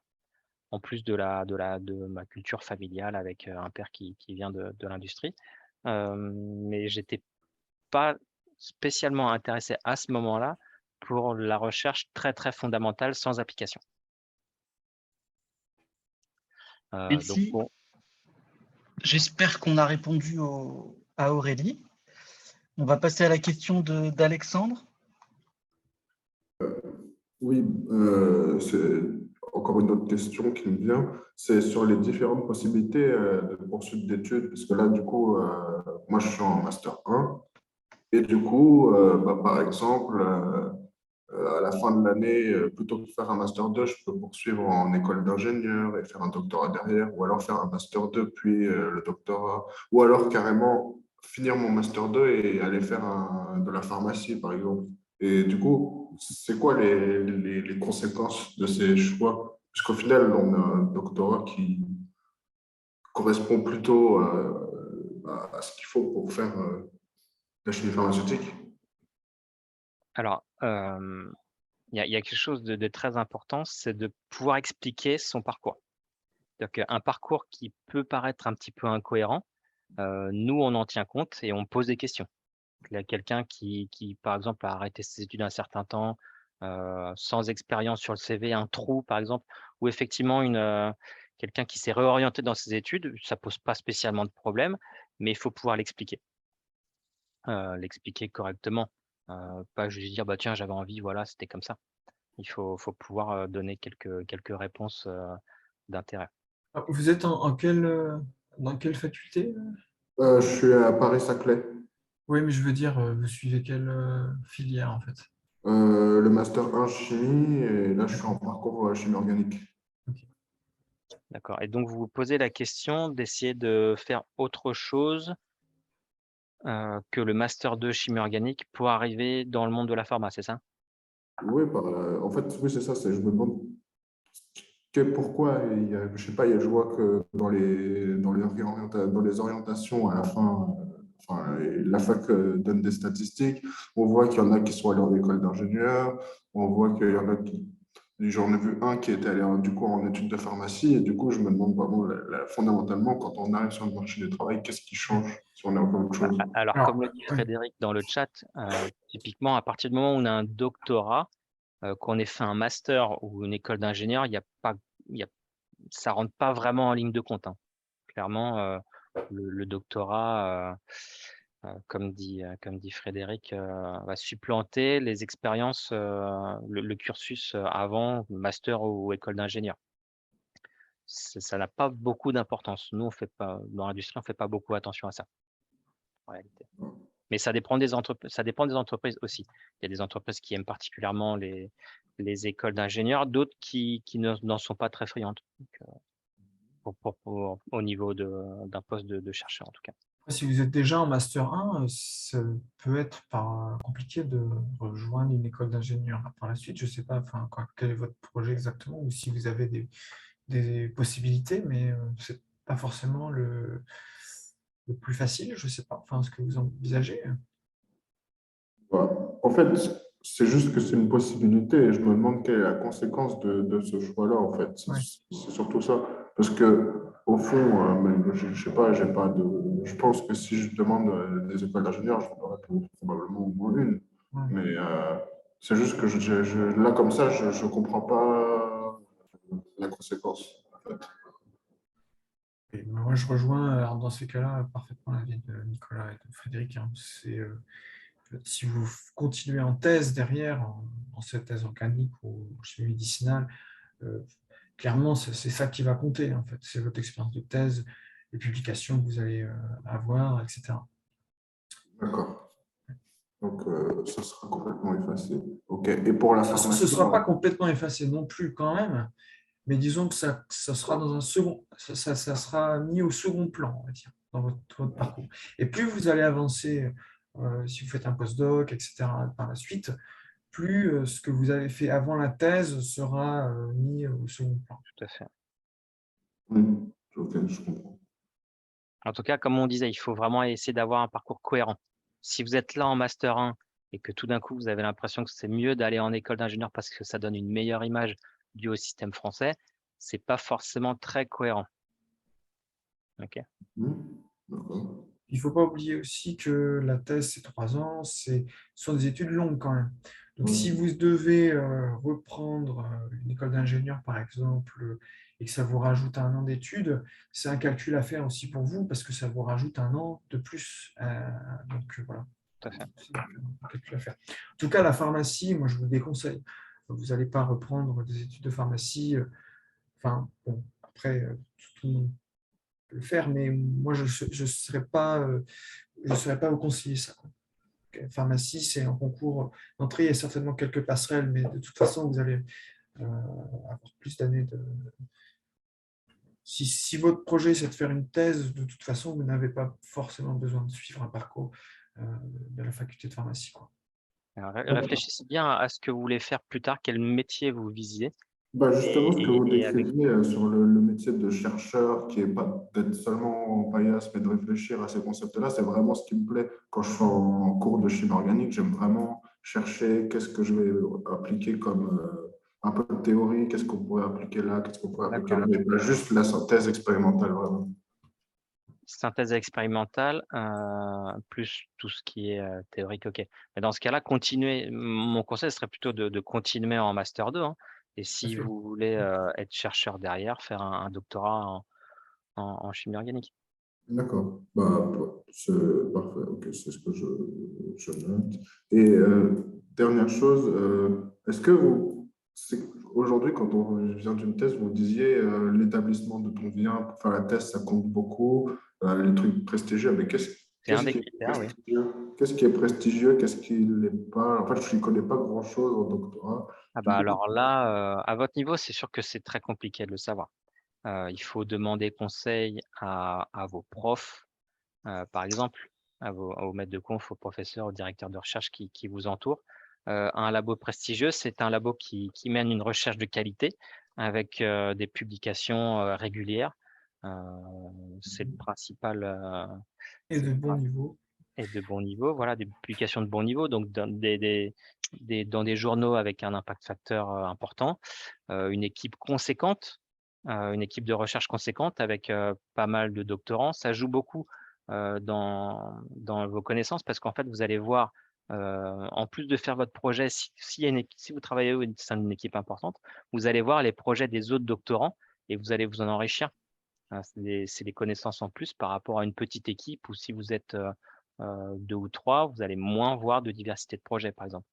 S2: En plus de ma culture familiale avec un père qui vient de l'industrie. Mais j'étais pas spécialement intéressé à ce moment-là pour la recherche très, très fondamentale sans application.
S1: Merci.
S2: Donc, bon.
S1: J'espère qu'on a répondu à Aurélie. On va passer à la question d'Alexandre.
S5: Oui, c'est encore une autre question qui me vient. C'est sur les différentes possibilités de poursuite d'études. Parce que là, du coup, moi, je suis en Master 1. Et du coup, par exemple, à la fin de l'année, plutôt que de faire un Master 2, je peux poursuivre en école d'ingénieur et faire un doctorat derrière, ou alors faire un Master 2, puis le doctorat, ou alors carrément finir mon Master 2 et aller faire de la pharmacie, par exemple. Et du coup, c'est quoi les conséquences de ces choix? Puisqu'au final, on a un doctorat qui correspond plutôt à ce qu'il faut pour faire la chimie pharmaceutique.
S2: Alors, il y a quelque chose de très important, c'est de pouvoir expliquer son parcours. C'est-à-dire qu'un parcours qui peut paraître un petit peu incohérent, nous, on en tient compte et on pose des questions. quelqu'un qui, par exemple, a arrêté ses études un certain temps, sans expérience sur le CV, un trou, par exemple, ou effectivement quelqu'un qui s'est réorienté dans ses études, ça pose pas spécialement de problème, mais il faut pouvoir l'expliquer correctement. Pas juste dire, bah tiens, j'avais envie, voilà, c'était comme ça. Il faut pouvoir donner quelques réponses d'intérêt.
S3: Vous êtes dans quelle faculté?
S5: Je suis à Paris-Saclay.
S3: Oui, mais je veux dire, vous suivez quelle filière en fait?
S5: Le master 1 chimie, et là, je suis en parcours chimie organique.
S2: D'accord. Et donc, vous vous posez la question d'essayer de faire autre chose que le master 2 chimie organique pour arriver dans le monde de la pharma, c'est ça?
S5: Oui, en fait, oui, c'est ça. Je me demande pourquoi. Je sais pas, je vois que dans les orientations à la fin, enfin, la fac donne des statistiques. On voit qu'il y en a qui sont allés en école d'ingénieur. On voit qu'il y en a qui. J'en ai vu un qui était allé du coup en études de pharmacie. Et du coup, je me demande vraiment, fondamentalement, quand on arrive sur le marché du travail, qu'est-ce qui change si on est encore autre chose?
S2: Alors, comme le dit Frédéric dans le chat, typiquement, à partir du moment où on a un doctorat, qu'on ait fait un master ou une école d'ingénieur, ça rentre pas vraiment en ligne de compte, hein. Clairement, le doctorat, comme dit Frédéric, va supplanter les expériences, le cursus avant, master ou école d'ingénieur. Ça n'a pas beaucoup d'importance. Nous, dans l'industrie, on ne fait pas beaucoup attention à ça, en réalité. Mais ça dépend des entreprises aussi. Il y a des entreprises qui aiment particulièrement les écoles d'ingénieurs, d'autres qui n'en sont pas très friandes. Donc, au niveau d'un poste de chercheur, en tout cas.
S3: Si vous êtes déjà en Master 1, ça peut être compliqué de rejoindre une école d'ingénieur par la suite. Je ne sais pas quel est votre projet exactement, ou si vous avez des possibilités, mais ce n'est pas forcément le plus facile. Je ne sais pas ce que vous envisagez.
S5: En fait, c'est juste que c'est une possibilité et je me demande quelle est la conséquence de ce choix-là, en fait. C'est surtout ça. Parce que, au fond, je ne sais pas, je pense que si je demande des écoles d'ingénieurs, j'en aurai probablement au moins une. Mais c'est juste que là, comme ça, je ne comprends pas la conséquence, en fait.
S3: Et moi, je rejoins dans ces cas-là parfaitement l'avis de Nicolas et de Frédéric. Si vous continuez en thèse derrière, en cette thèse organique ou en chimie médicinale, clairement, c'est ça qui va compter, en fait. C'est votre expérience de thèse, les publications que vous allez avoir, etc.
S5: D'accord. Donc, ça sera complètement effacé. OK. Et pour la pharmacie,
S3: ce ne sera pas complètement effacé non plus, quand même, mais disons que ça sera dans un second, ça sera mis au second plan, on va dire, dans votre parcours. Et plus vous allez avancer, si vous faites un postdoc, etc., par la suite, plus ce que vous avez fait avant la thèse sera mis au second plan.
S2: Tout à fait.
S5: Oui, OK, je comprends.
S2: En tout cas, comme on disait, il faut vraiment essayer d'avoir un parcours cohérent. Si vous êtes là en Master 1 et que tout d'un coup, vous avez l'impression que c'est mieux d'aller en école d'ingénieur parce que ça donne une meilleure image due au système français, ce n'est pas forcément très cohérent. OK.
S5: D'accord.
S3: Il ne faut pas oublier aussi que la thèse, c'est 3 ans, ce sont des études longues quand même. Donc, si vous devez reprendre une école d'ingénieur, par exemple, et que ça vous rajoute 1 an d'études, c'est un calcul à faire aussi pour vous, parce que ça vous rajoute 1 an de plus. Donc, voilà.
S2: Tout à fait.
S3: C'est un calcul à faire. En tout cas, la pharmacie, moi, je vous déconseille. Vous n'allez pas reprendre des études de pharmacie. Après, tout le monde peut le faire, mais moi, je ne serais pas vous conseiller ça. Pharmacie, c'est un concours d'entrée, il y a certainement quelques passerelles, mais de toute façon, vous allez avoir plus d'années de... Si votre projet, c'est de faire une thèse, de toute façon, vous n'avez pas forcément besoin de suivre un parcours de la faculté de pharmacie, quoi.
S2: Alors, réfléchissez bien à ce que vous voulez faire plus tard, quel métier vous visez.
S5: Justement, ce que vous décriviez sur le métier de chercheur, qui n'est pas d'être seulement en paillasse, mais de réfléchir à ces concepts-là, c'est vraiment ce qui me plaît. Quand je suis en cours de chimie organique, j'aime vraiment chercher qu'est-ce que je vais appliquer comme un peu de théorie, qu'est-ce qu'on pourrait appliquer là, qu'est-ce qu'on pourrait appliquer là, mais pas juste la synthèse expérimentale, vraiment.
S2: synthèse expérimentale, plus tout ce qui est théorique, ok. Mais dans ce cas-là, mon conseil serait plutôt de continuer en Master 2. Hein. Et si
S3: fait.
S2: vous voulez être chercheur derrière, faire un doctorat en chimie organique.
S5: D'accord. Bah, c'est parfait. Ok, c'est ce que je note. Et dernière chose, est-ce que aujourd'hui, quand on vient d'une thèse, vous disiez l'établissement de ton vient pour faire la thèse, ça compte beaucoup, les trucs prestigieux, mais
S2: C'est un
S5: qu'est-ce
S2: des
S5: qui est
S2: critères, oui.
S5: prestigieux? Qu'est-ce qui est prestigieux? Qu'est-ce qui ne l'est pas? En fait, je ne connais pas grand-chose en doctorat.
S2: Ah
S5: Du
S2: bah
S5: coup,
S2: alors là, à votre niveau, c'est sûr que c'est très compliqué de le savoir. Il faut demander conseil à vos profs, par exemple, aux maîtres de conf, aux professeurs, aux directeurs de recherche qui vous entourent. Un labo prestigieux, c'est un labo qui mène une recherche de qualité avec des publications régulières. C'est le principal.
S3: Et de
S2: C'est le
S3: bon niveau.
S2: et de bon niveau, voilà, des publications de bon niveau, donc dans dans des journaux avec un impact facteur important, une équipe conséquente, une équipe de recherche conséquente avec pas mal de doctorants. Ça joue beaucoup dans vos connaissances parce qu'en fait, vous allez voir, en plus de faire votre projet, si vous travaillez au sein d'une équipe importante, vous allez voir les projets des autres doctorants et vous allez vous en enrichir. C'est des connaissances en plus par rapport à une petite équipe où si vous êtes 2 ou 3, vous allez moins voir de diversité de projets, par exemple.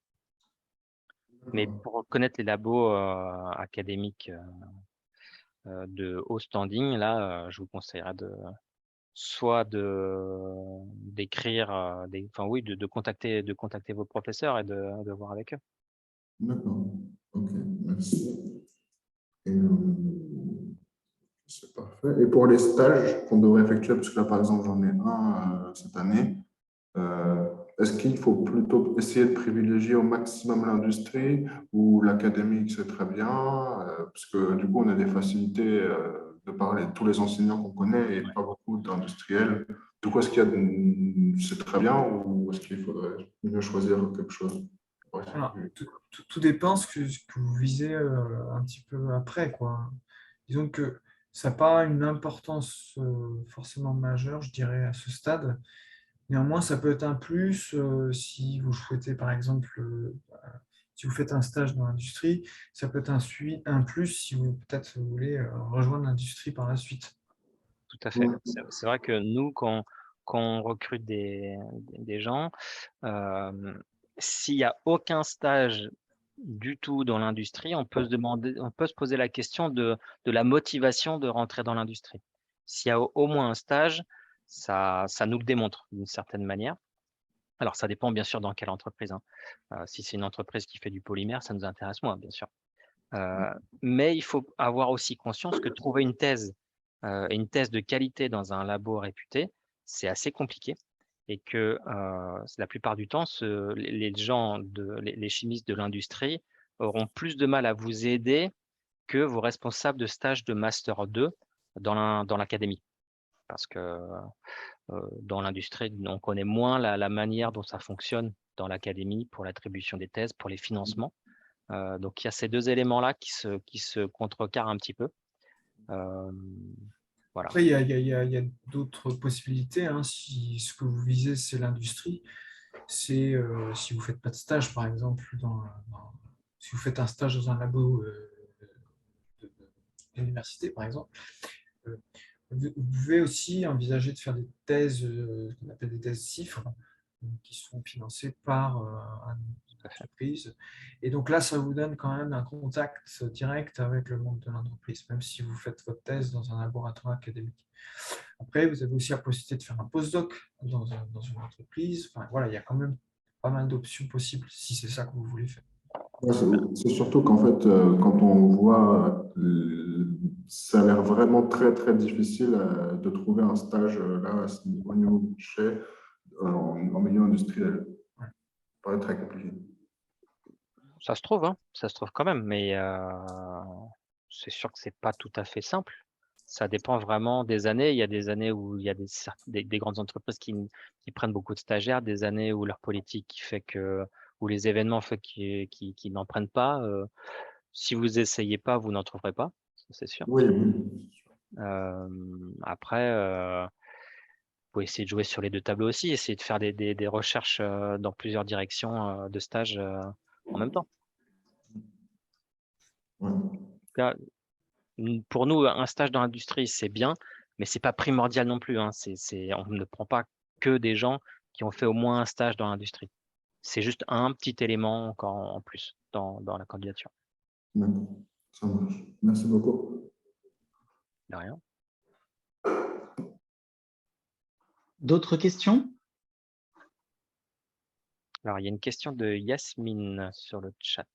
S2: Mais pour connaître les labos académiques de haut standing, là, je vous conseillerais soit d'écrire, enfin oui, de contacter vos professeurs et de voir avec eux.
S5: d'accord. Ok, merci. Et, c'est parfait. Et pour les stages qu'on devrait effectuer, parce que là, par exemple, j'en ai un cette année, est-ce qu'il faut plutôt essayer de privilégier au maximum l'industrie ou l'académique, c'est très bien, parce que du coup, on a des facilités de parler de tous les enseignants qu'on connaît et pas beaucoup d'industriels. Du coup, est-ce qu'il y a c'est très bien ou est-ce qu'il faudrait mieux choisir quelque chose? Ouais,
S3: Alors, tout dépend ce que vous visez un petit peu après, quoi. Disons que ça n'a pas une importance forcément majeure, je dirais, à ce stade. Néanmoins, ça peut être un plus si vous souhaitez, par exemple, si vous faites un stage dans l'industrie, ça peut être un plus si vous peut-être vous voulez rejoindre l'industrie par la suite.
S2: Tout à fait. C'est vrai que nous, quand on recrute des gens, s'il n'y a aucun stage du tout dans l'industrie, on peut se poser la question de la motivation de rentrer dans l'industrie. S'il y a au moins un stage, ça nous le démontre d'une certaine manière. Alors, ça dépend bien sûr dans quelle entreprise. Hein. Si c'est une entreprise qui fait du polymère, ça nous intéresse moins, bien sûr. Mais il faut avoir aussi conscience que trouver une thèse de qualité dans un labo réputé, c'est assez compliqué et que la plupart du temps, les gens, les chimistes de l'industrie auront plus de mal à vous aider que vos responsables de stage de Master 2 dans l'académie. Parce que dans l'industrie, on connaît moins la manière dont ça fonctionne dans l'académie pour l'attribution des thèses, pour les financements. Donc, il y a ces deux éléments-là qui se contrecarrent un petit peu. Voilà.
S3: Après, il y a d'autres possibilités. Hein. Si ce que vous visez, c'est l'industrie, c'est si vous ne faites pas de stage, par exemple, si vous faites un stage dans un labo de l'université, par exemple, vous pouvez aussi envisager de faire des thèses qu'on appelle des thèses CIFRE, qui sont financées par une entreprise. Et donc là, ça vous donne quand même un contact direct avec le monde de l'entreprise, même si vous faites votre thèse dans un laboratoire académique. Après, vous avez aussi la possibilité de faire un postdoc dans une entreprise. Enfin, voilà, il y a quand même pas mal d'options possibles si c'est ça que vous voulez faire.
S5: Ouais, c'est surtout qu'en fait, quand on voit, ça a l'air vraiment très, très difficile de trouver un stage là, au niveau budget, en milieu industriel.
S3: Ouais.
S5: Ça paraît très compliqué.
S2: Ça se trouve, hein, ça se trouve quand même, mais c'est sûr que c'est pas tout à fait simple. Ça dépend vraiment des années. Il y a des années où il y a des grandes entreprises qui prennent beaucoup de stagiaires, des années où leur politique fait que, où les événements fait qui n'en prennent pas. Si vous essayez pas, vous n'en trouverez pas, ça, c'est sûr.
S5: Oui, oui.
S2: Après, pouvez essayer de jouer sur les deux tableaux aussi, essayer de faire des recherches dans plusieurs directions de stage en même temps.
S5: Ouais.
S2: Là, pour nous, un stage dans l'industrie, c'est bien, mais c'est pas primordial non plus, hein. On ne prend pas que des gens qui ont fait au moins un stage dans l'industrie. C'est juste un petit élément encore en plus dans la candidature.
S5: D'accord, ça marche. Merci beaucoup.
S2: De rien.
S1: D'autres questions?
S2: Alors, il y a une question de Yasmine sur le chat.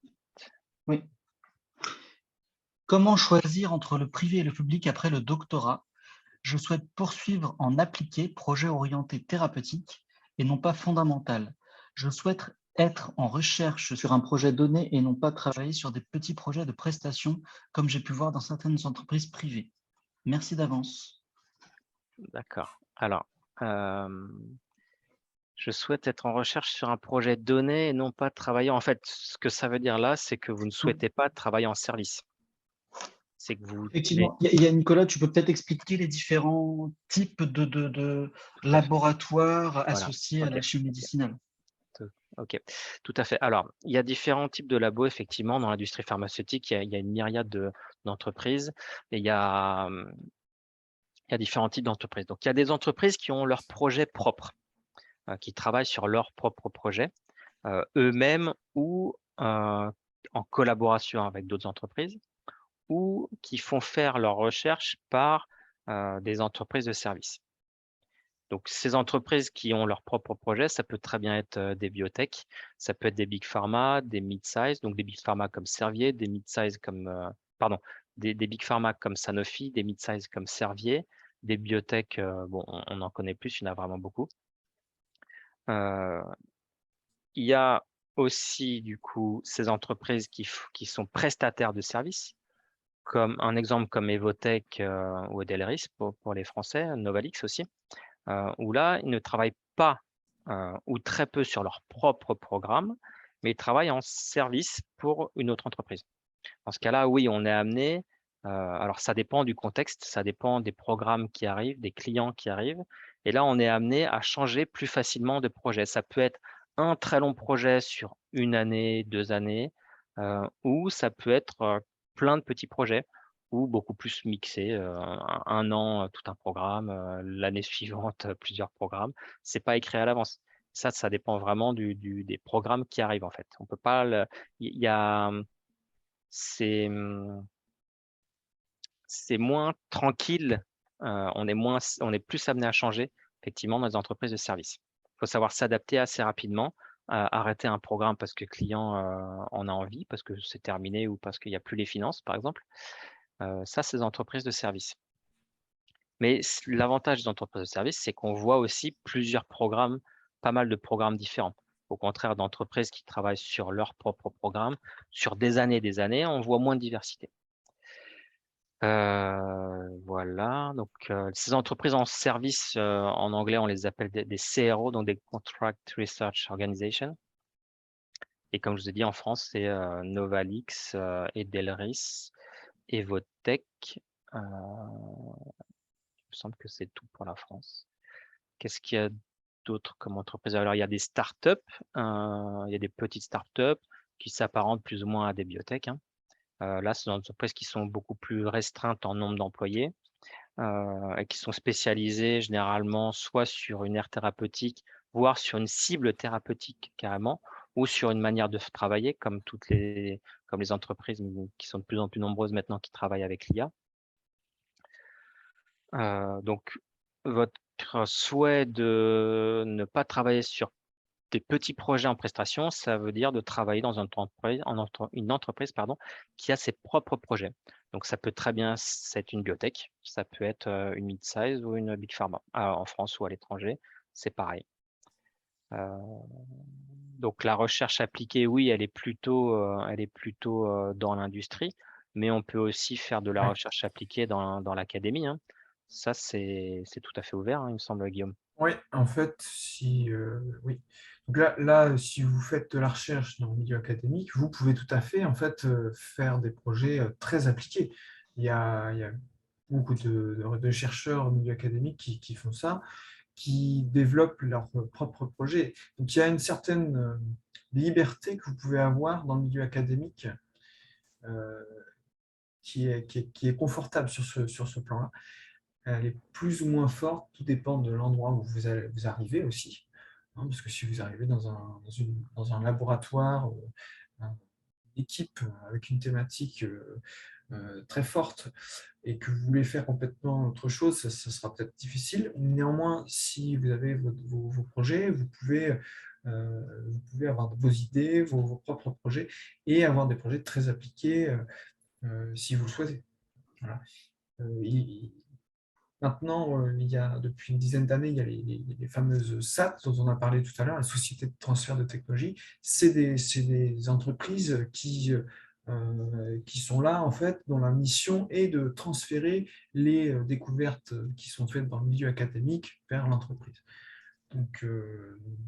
S1: Oui. Comment choisir entre le privé et le public après le doctorat? Je souhaite poursuivre en appliqué, projet orienté thérapeutique et non pas fondamental. Je souhaite être en recherche sur un projet donné et non pas travailler sur des petits projets de prestations comme j'ai pu voir dans certaines entreprises privées. Merci d'avance.
S2: D'accord. Alors, je souhaite être en recherche sur un projet donné et non pas travailler. En fait, ce que ça veut dire là, c'est que vous ne souhaitez pas travailler en service. C'est que vous.
S1: Effectivement, il y a Nicolas, tu peux peut-être expliquer les différents types de laboratoires associés à la chimie médicinale.
S2: Ok, tout à fait. Alors, il y a différents types de labos, effectivement, dans l'industrie pharmaceutique. Il y a une myriade d'entreprises et il y a différents types d'entreprises. Donc, il y a des entreprises qui ont leur projet propre, qui travaillent sur leur propre projet, eux-mêmes ou en collaboration avec d'autres entreprises, ou qui font faire leurs recherches par des entreprises de services. Donc, ces entreprises qui ont leur propre projet, ça peut très bien être des biotech, ça peut être des big pharma, des mid-size, donc des big pharma comme Servier, des mid-size comme, des big pharma comme Sanofi, des mid-size comme Servier, des biotech, bon, on en connaît plus, il y en a vraiment beaucoup. Il y a aussi, du coup, ces entreprises qui sont prestataires de services, comme un exemple comme Evotech ou Edelris pour les Français, Novalix aussi. Où là, ils ne travaillent pas ou très peu sur leur propre programme, mais ils travaillent en service pour une autre entreprise. Dans ce cas-là, oui, on est amené, alors ça dépend du contexte, ça dépend des programmes qui arrivent, des clients qui arrivent, et là, on est amené à changer plus facilement de projet. Ça peut être un très long projet sur 1 année, 2 années, ou ça peut être plein de petits projets ou beaucoup plus mixé, 1 an, tout un programme, l'année suivante, plusieurs programmes. C'est pas écrit à l'avance. Ça dépend vraiment des programmes qui arrivent, en fait. On peut pas il y a, c'est moins tranquille, on est plus amené à changer, effectivement, dans les entreprises de services. Il faut savoir s'adapter assez rapidement, arrêter un programme parce que le client en a envie, parce que c'est terminé ou parce qu'il n'y a plus les finances, par exemple. Ça, c'est des entreprises de services. Mais l'avantage des entreprises de services, c'est qu'on voit aussi plusieurs programmes, pas mal de programmes différents. Au contraire d'entreprises qui travaillent sur leur propre programme, sur des années, on voit moins de diversité. Voilà, donc ces entreprises en service, en anglais, on les appelle des CRO, donc des Contract Research Organization. Et comme je vous ai dit, en France, c'est Novalix, Edelris, Evotech. Il me semble que c'est tout pour la France. Qu'est-ce qu'il y a d'autre comme entreprise? Alors, il y a des startups, il y a des petites startups qui s'apparentent plus ou moins à des biotech, hein. Là, ce sont des entreprises qui sont beaucoup plus restreintes en nombre d'employés et qui sont spécialisées généralement soit sur une aire thérapeutique, voire sur une cible thérapeutique carrément, ou sur une manière de travailler, comme les entreprises qui sont de plus en plus nombreuses maintenant qui travaillent avec l'IA. Donc, votre souhait de ne pas travailler sur des petits projets en prestation, ça veut dire de travailler dans une entreprise qui a ses propres projets. Donc, ça peut très bien être une biotech, ça peut être une mid-size ou une big pharma, en France ou à l'étranger, c'est pareil. Donc, la recherche appliquée, oui, elle est plutôt dans l'industrie, mais on peut aussi faire de la recherche appliquée dans l'académie, hein. Ça, c'est tout à fait ouvert, hein, il me semble, Guillaume.
S3: Oui, en fait, oui. Donc là, si vous faites de la recherche dans le milieu académique, vous pouvez tout à fait en fait faire des projets très appliqués. Il y a beaucoup de chercheurs au milieu académique qui font ça, qui développent leur propre projet. Donc, il y a une certaine liberté que vous pouvez avoir dans le milieu académique qui est confortable sur ce plan-là. Elle est plus ou moins forte, tout dépend de l'endroit où vous arrivez aussi. Hein, parce que si vous arrivez dans un laboratoire, une équipe avec une thématique très forte et que vous voulez faire complètement autre chose, ça sera peut-être difficile. Néanmoins, si vous avez vos projets, vous pouvez avoir vos idées, vos propres projets et avoir des projets très appliqués si vous le souhaitez. Voilà. Maintenant, depuis une dizaine d'années, il y a les fameuses SAT dont on a parlé tout à l'heure, les sociétés de transfert de technologie. C'est des entreprises qui sont là, en fait, dont la mission est de transférer les découvertes qui sont faites dans le milieu académique vers l'entreprise. Donc,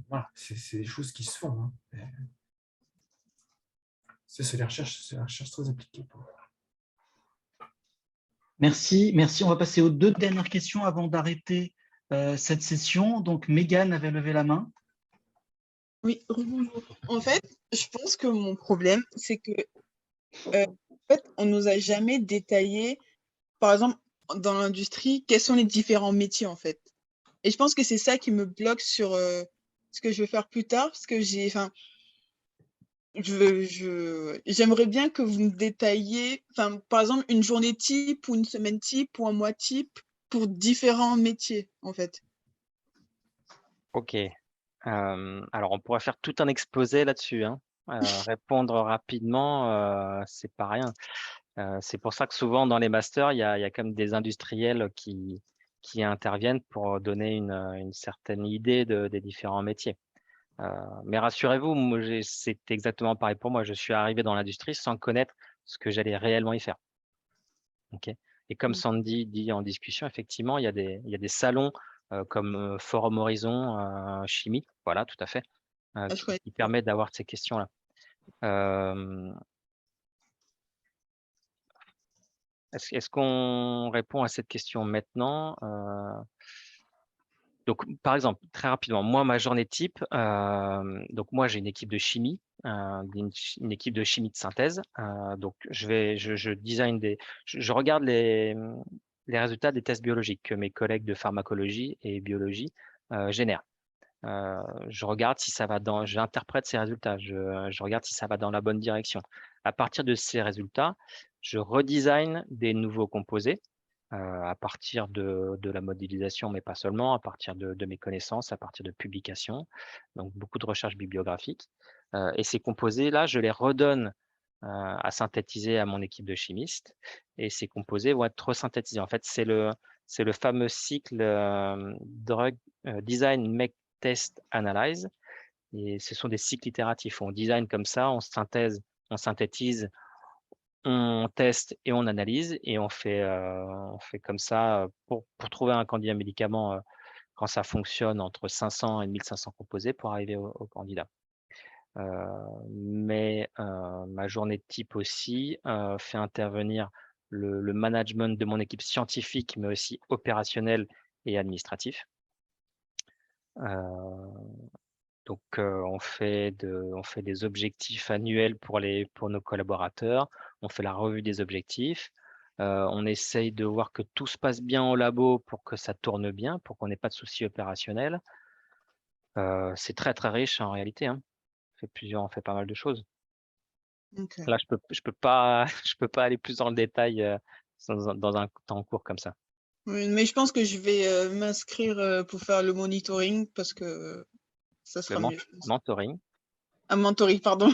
S3: voilà, c'est des choses qui se font. Hein. C'est la recherche très appliquée.
S1: Merci. On va passer aux 2 dernières questions avant d'arrêter cette session. Donc, Mégane avait levé la main.
S8: Oui, rebonjour. En fait, je pense que mon problème, c'est que en fait, on nous a jamais détaillé, par exemple, dans l'industrie, quels sont les différents métiers, en fait. Et je pense que c'est ça qui me bloque sur ce que je veux faire plus tard, parce que j'aimerais bien que vous me détailliez, par exemple, une journée type ou une semaine type ou un mois type pour différents métiers, en fait.
S2: Ok. Alors, on pourrait faire tout un exposé là-dessus, hein. Répondre rapidement, c'est pas rien. C'est pour ça que souvent dans les masters, il y a quand même des industriels qui interviennent pour donner une certaine idée des différents métiers. Mais rassurez-vous, c'est exactement pareil pour moi. Je suis arrivé dans l'industrie sans connaître ce que j'allais réellement y faire. Okay. Et comme Sandy dit en discussion, effectivement, il y a des salons comme Forum Horizon Chimie, voilà, tout à fait, qui permettent d'avoir ces questions-là. Est-ce qu'on répond à cette question maintenant? Donc, par exemple, très rapidement, moi, ma journée type, donc moi, j'ai une équipe de chimie, une équipe de chimie de synthèse. Donc, je design je regarde les résultats des tests biologiques que mes collègues de pharmacologie et biologie génèrent. Je regarde si ça va j'interprète ces résultats, je regarde si ça va dans la bonne direction. À partir de ces résultats, je redesign des nouveaux composés à partir de la modélisation, mais pas seulement, à partir de mes connaissances, à partir de publications, donc beaucoup de recherches bibliographiques. Et ces composés-là, je les redonne à synthétiser à mon équipe de chimistes, et ces composés vont être resynthétisés. En fait, c'est le fameux cycle Drug Design, Make, Test, Analyze, et ce sont des cycles itératifs. On design comme ça, on synthétise, on teste et on analyse, et on fait comme ça pour trouver un candidat médicament quand ça fonctionne entre 500 et 1500 composés pour arriver au candidat. Mais ma journée type aussi fait intervenir le management de mon équipe scientifique, mais aussi opérationnel et administratif. Donc, on fait des objectifs annuels pour nos collaborateurs. On fait la revue des objectifs. On essaye de voir que tout se passe bien au labo pour que ça tourne bien, pour qu'on n'ait pas de soucis opérationnels. C'est très, très riche en réalité, hein. On fait pas mal de choses.
S8: Okay.
S2: Là, je peux pas aller plus dans le détail dans un temps court comme ça.
S8: Oui, mais je pense que je vais m'inscrire pour faire le monitoring parce que ça sera mieux.
S2: Mentoring.
S8: Un mentoring, pardon.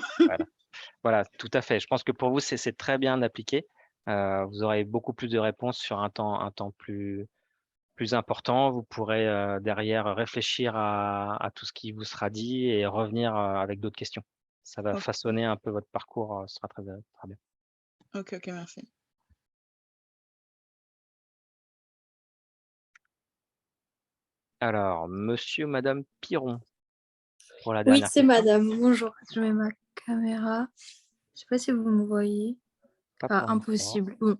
S2: Voilà, tout à fait. Je pense que pour vous, c'est très bien appliqué. Vous aurez beaucoup plus de réponses sur un temps plus important. Vous pourrez derrière réfléchir à tout ce qui vous sera dit et revenir avec d'autres questions. Ça va façonner un peu votre parcours, ce sera très bien.
S8: Ok, merci.
S2: Alors, monsieur, madame Piron, pour la dernière
S11: Oui, c'est
S2: question.
S11: madame. Bonjour, je mets ma caméra. Je ne sais pas si vous me voyez. Impossible. Bon.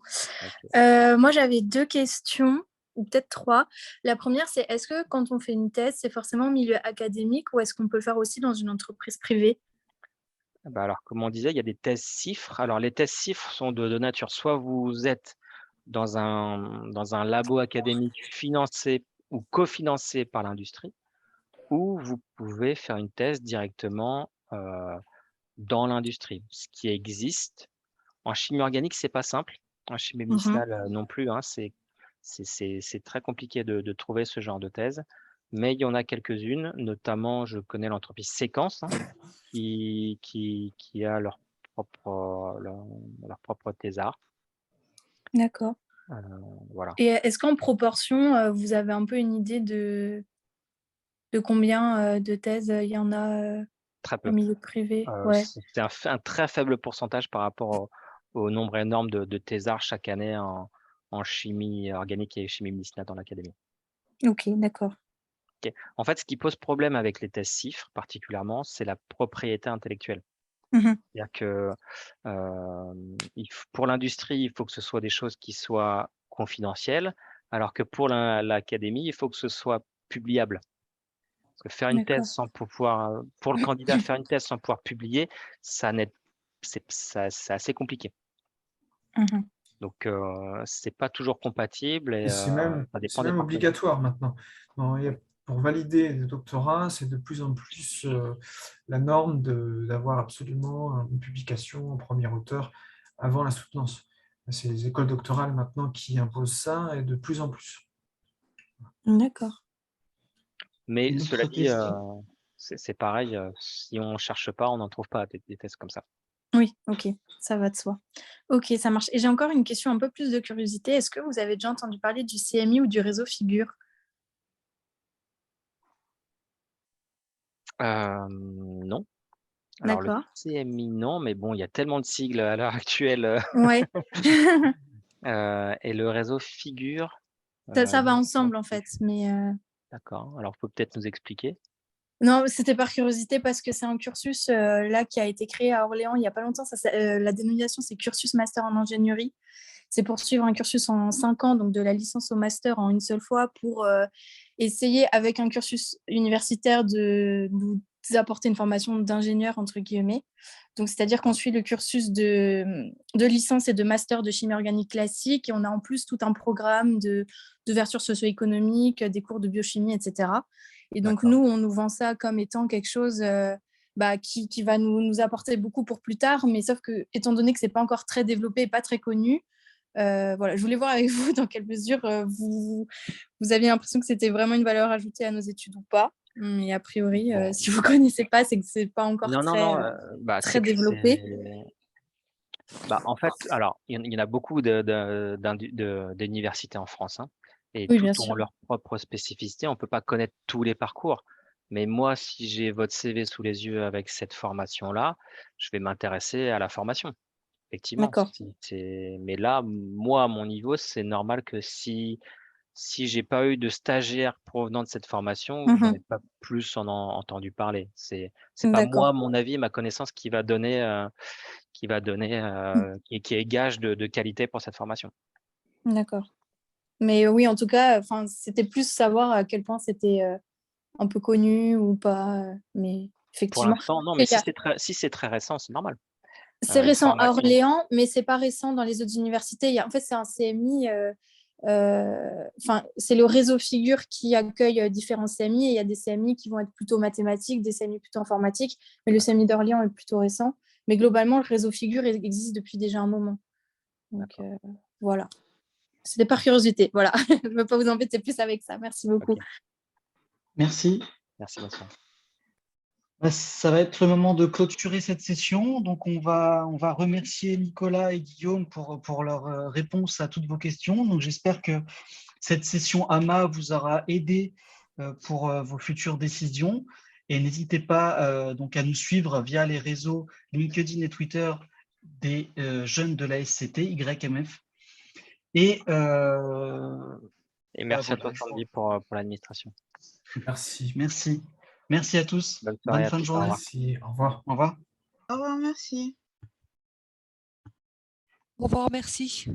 S11: Okay. Moi, j'avais 2 questions. ou peut-être 3. La première, c'est est-ce que quand on fait une thèse, c'est forcément au milieu académique ou est-ce qu'on peut le faire aussi dans une entreprise privée?
S2: Bah, alors, comme on disait, il y a des thèses CIFRE. Alors, les thèses CIFRE sont de nature, soit vous êtes dans un labo académique financé ou cofinancé par l'industrie, ou vous pouvez faire une thèse directement dans l'industrie. Ce qui existe. En chimie organique, c'est pas simple. En chimie médicinale non plus, hein, c'est très compliqué de trouver ce genre de thèse. Mais il y en a quelques-unes, notamment, je connais l'entreprise Séquence, hein, qui a leur propre thésard.
S11: D'accord.
S2: Voilà,
S11: Et est-ce qu'en proportion, vous avez un peu une idée de combien de thèses il y en a
S2: très peu.
S11: au milieu privé? Ouais,
S2: C'est un très faible pourcentage par rapport au nombre énorme de thésards chaque année en chimie organique et chimie médicinale dans l'académie.
S11: ok, d'accord.
S2: Ok. En fait, ce qui pose problème avec les thèses CIFRE particulièrement, c'est la propriété intellectuelle.
S11: Mhm.
S2: C'est-à-dire que pour l'industrie, il faut que ce soit des choses qui soient confidentielles, alors que pour l'académie, il faut que ce soit publiable. Parce que faire une thèse
S11: D'accord.
S2: sans pouvoir, pour le candidat, faire une thèse sans pouvoir publier, c'est assez compliqué.
S11: Mhm.
S2: Donc, c'est pas toujours compatible et
S3: Et c'est même
S2: ça dépend des partenaires.
S3: obligatoire maintenant. Pour valider le doctorat, c'est de plus en plus la norme d'avoir absolument une publication en premier auteur avant la soutenance. C'est les écoles doctorales maintenant qui imposent ça et de plus en plus.
S11: D'accord.
S2: Mais
S1: Une
S2: cela
S1: autre
S2: dit,
S1: question.
S2: c'est pareil, si on cherche pas, on n'en trouve pas des thèses comme ça.
S11: Oui, ok, ça va de soi. Ok, ça marche. Et j'ai encore une question un peu plus de curiosité. Est-ce que vous avez déjà entendu parler du CMI ou du réseau Figure?
S2: Non. Alors le
S11: D'accord.
S2: CMI, non, mais bon, il y a tellement de sigles à l'heure actuelle,
S11: Ouais.
S2: et le réseau Figure,
S11: Ça va
S2: non
S11: ensemble en fait, mais
S2: d'accord. Alors, faut peut-être nous expliquer?
S11: non, c'était par curiosité parce que c'est un cursus là qui a été créé à Orléans il y a pas longtemps. La dénomination, c'est cursus master en ingénierie. C'est pour suivre un cursus en 5 ans, donc de la licence au master en une seule fois, pour essayer, avec un cursus universitaire, de nous apporter une formation d'ingénieur, entre guillemets. Donc, c'est-à-dire qu'on suit le cursus de licence et de master de chimie organique classique, et on a en plus tout un programme d'ouverture socio-économique, des cours de biochimie, etc. Et donc,
S2: D'accord.
S11: nous, on nous vend ça comme étant quelque chose qui va nous apporter beaucoup pour plus tard, mais sauf que, étant donné que ce n'est pas encore très développé et pas très connu, voilà, je voulais voir avec vous dans quelle mesure vous aviez l'impression que c'était vraiment une valeur ajoutée à nos études ou pas. Mais a priori,
S2: Bon.
S11: si vous ne connaissez pas, c'est que ce n'est pas encore
S2: Non, bah,
S11: très
S2: c'est que
S11: développé.
S2: bah, en fait, alors, il y en a beaucoup d'universités en France, hein, et
S11: Oui, bien
S2: toutes ont
S11: sûr.
S2: leur propre spécificité. On ne peut pas connaître tous les parcours. Mais moi, si j'ai votre CV sous les yeux avec cette formation-là, je vais m'intéresser à la formation. Effectivement.
S11: D'accord.
S2: Mais là, moi, à mon niveau, c'est normal que si j'ai pas eu de stagiaire provenant de cette formation, j'en ai pas plus entendu parler. C'est pas
S11: D'accord.
S2: moi, mon avis, ma connaissance qui va donner, qui est gage de qualité pour cette formation.
S11: D'accord. Mais oui, en tout cas, c'était plus savoir à quel point c'était un peu connu ou pas. Mais
S2: Pour
S11: effectivement,
S2: l'instant, non, mais
S11: il y a
S2: si c'est très récent, c'est normal.
S11: c'est
S2: Une
S11: récent à
S2: formation
S11: Orléans, mais c'est pas récent dans les autres universités. En fait, c'est un CMI. C'est le réseau Figure qui accueille différents CMI et il y a des CMI qui vont être plutôt mathématiques, des CMI plutôt informatiques, mais le CMI d'Orléans est plutôt récent. Mais globalement, le réseau Figure existe depuis déjà un moment. Donc voilà. C'était par curiosité. Voilà. Je ne veux pas vous embêter plus avec ça. Merci beaucoup.
S2: OK.
S1: Merci.
S2: Merci, bonsoir.
S1: Ça va être le moment de clôturer cette session. Donc, on va remercier Nicolas et Guillaume pour leur réponse à toutes vos questions. Donc, j'espère que cette session AMA vous aura aidé pour vos futures décisions. Et n'hésitez pas donc à nous suivre via les réseaux LinkedIn et Twitter des jeunes de la SCT, YMF. Et
S2: merci à
S1: voilà,
S2: toi, Sandy, pour l'administration.
S3: Merci.
S1: Merci. Merci à tous.
S2: Bonne soirée
S1: Bonne
S2: à
S1: fin de
S2: tous. Au
S1: journée.
S2: revoir.
S3: Merci. Au revoir.
S1: Au revoir.
S8: Au revoir, merci.
S6: Au revoir, merci.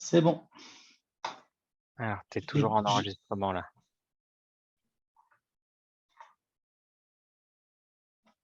S1: C'est bon.
S2: Alors, tu es toujours en
S1: j'ai-
S2: enregistrement là.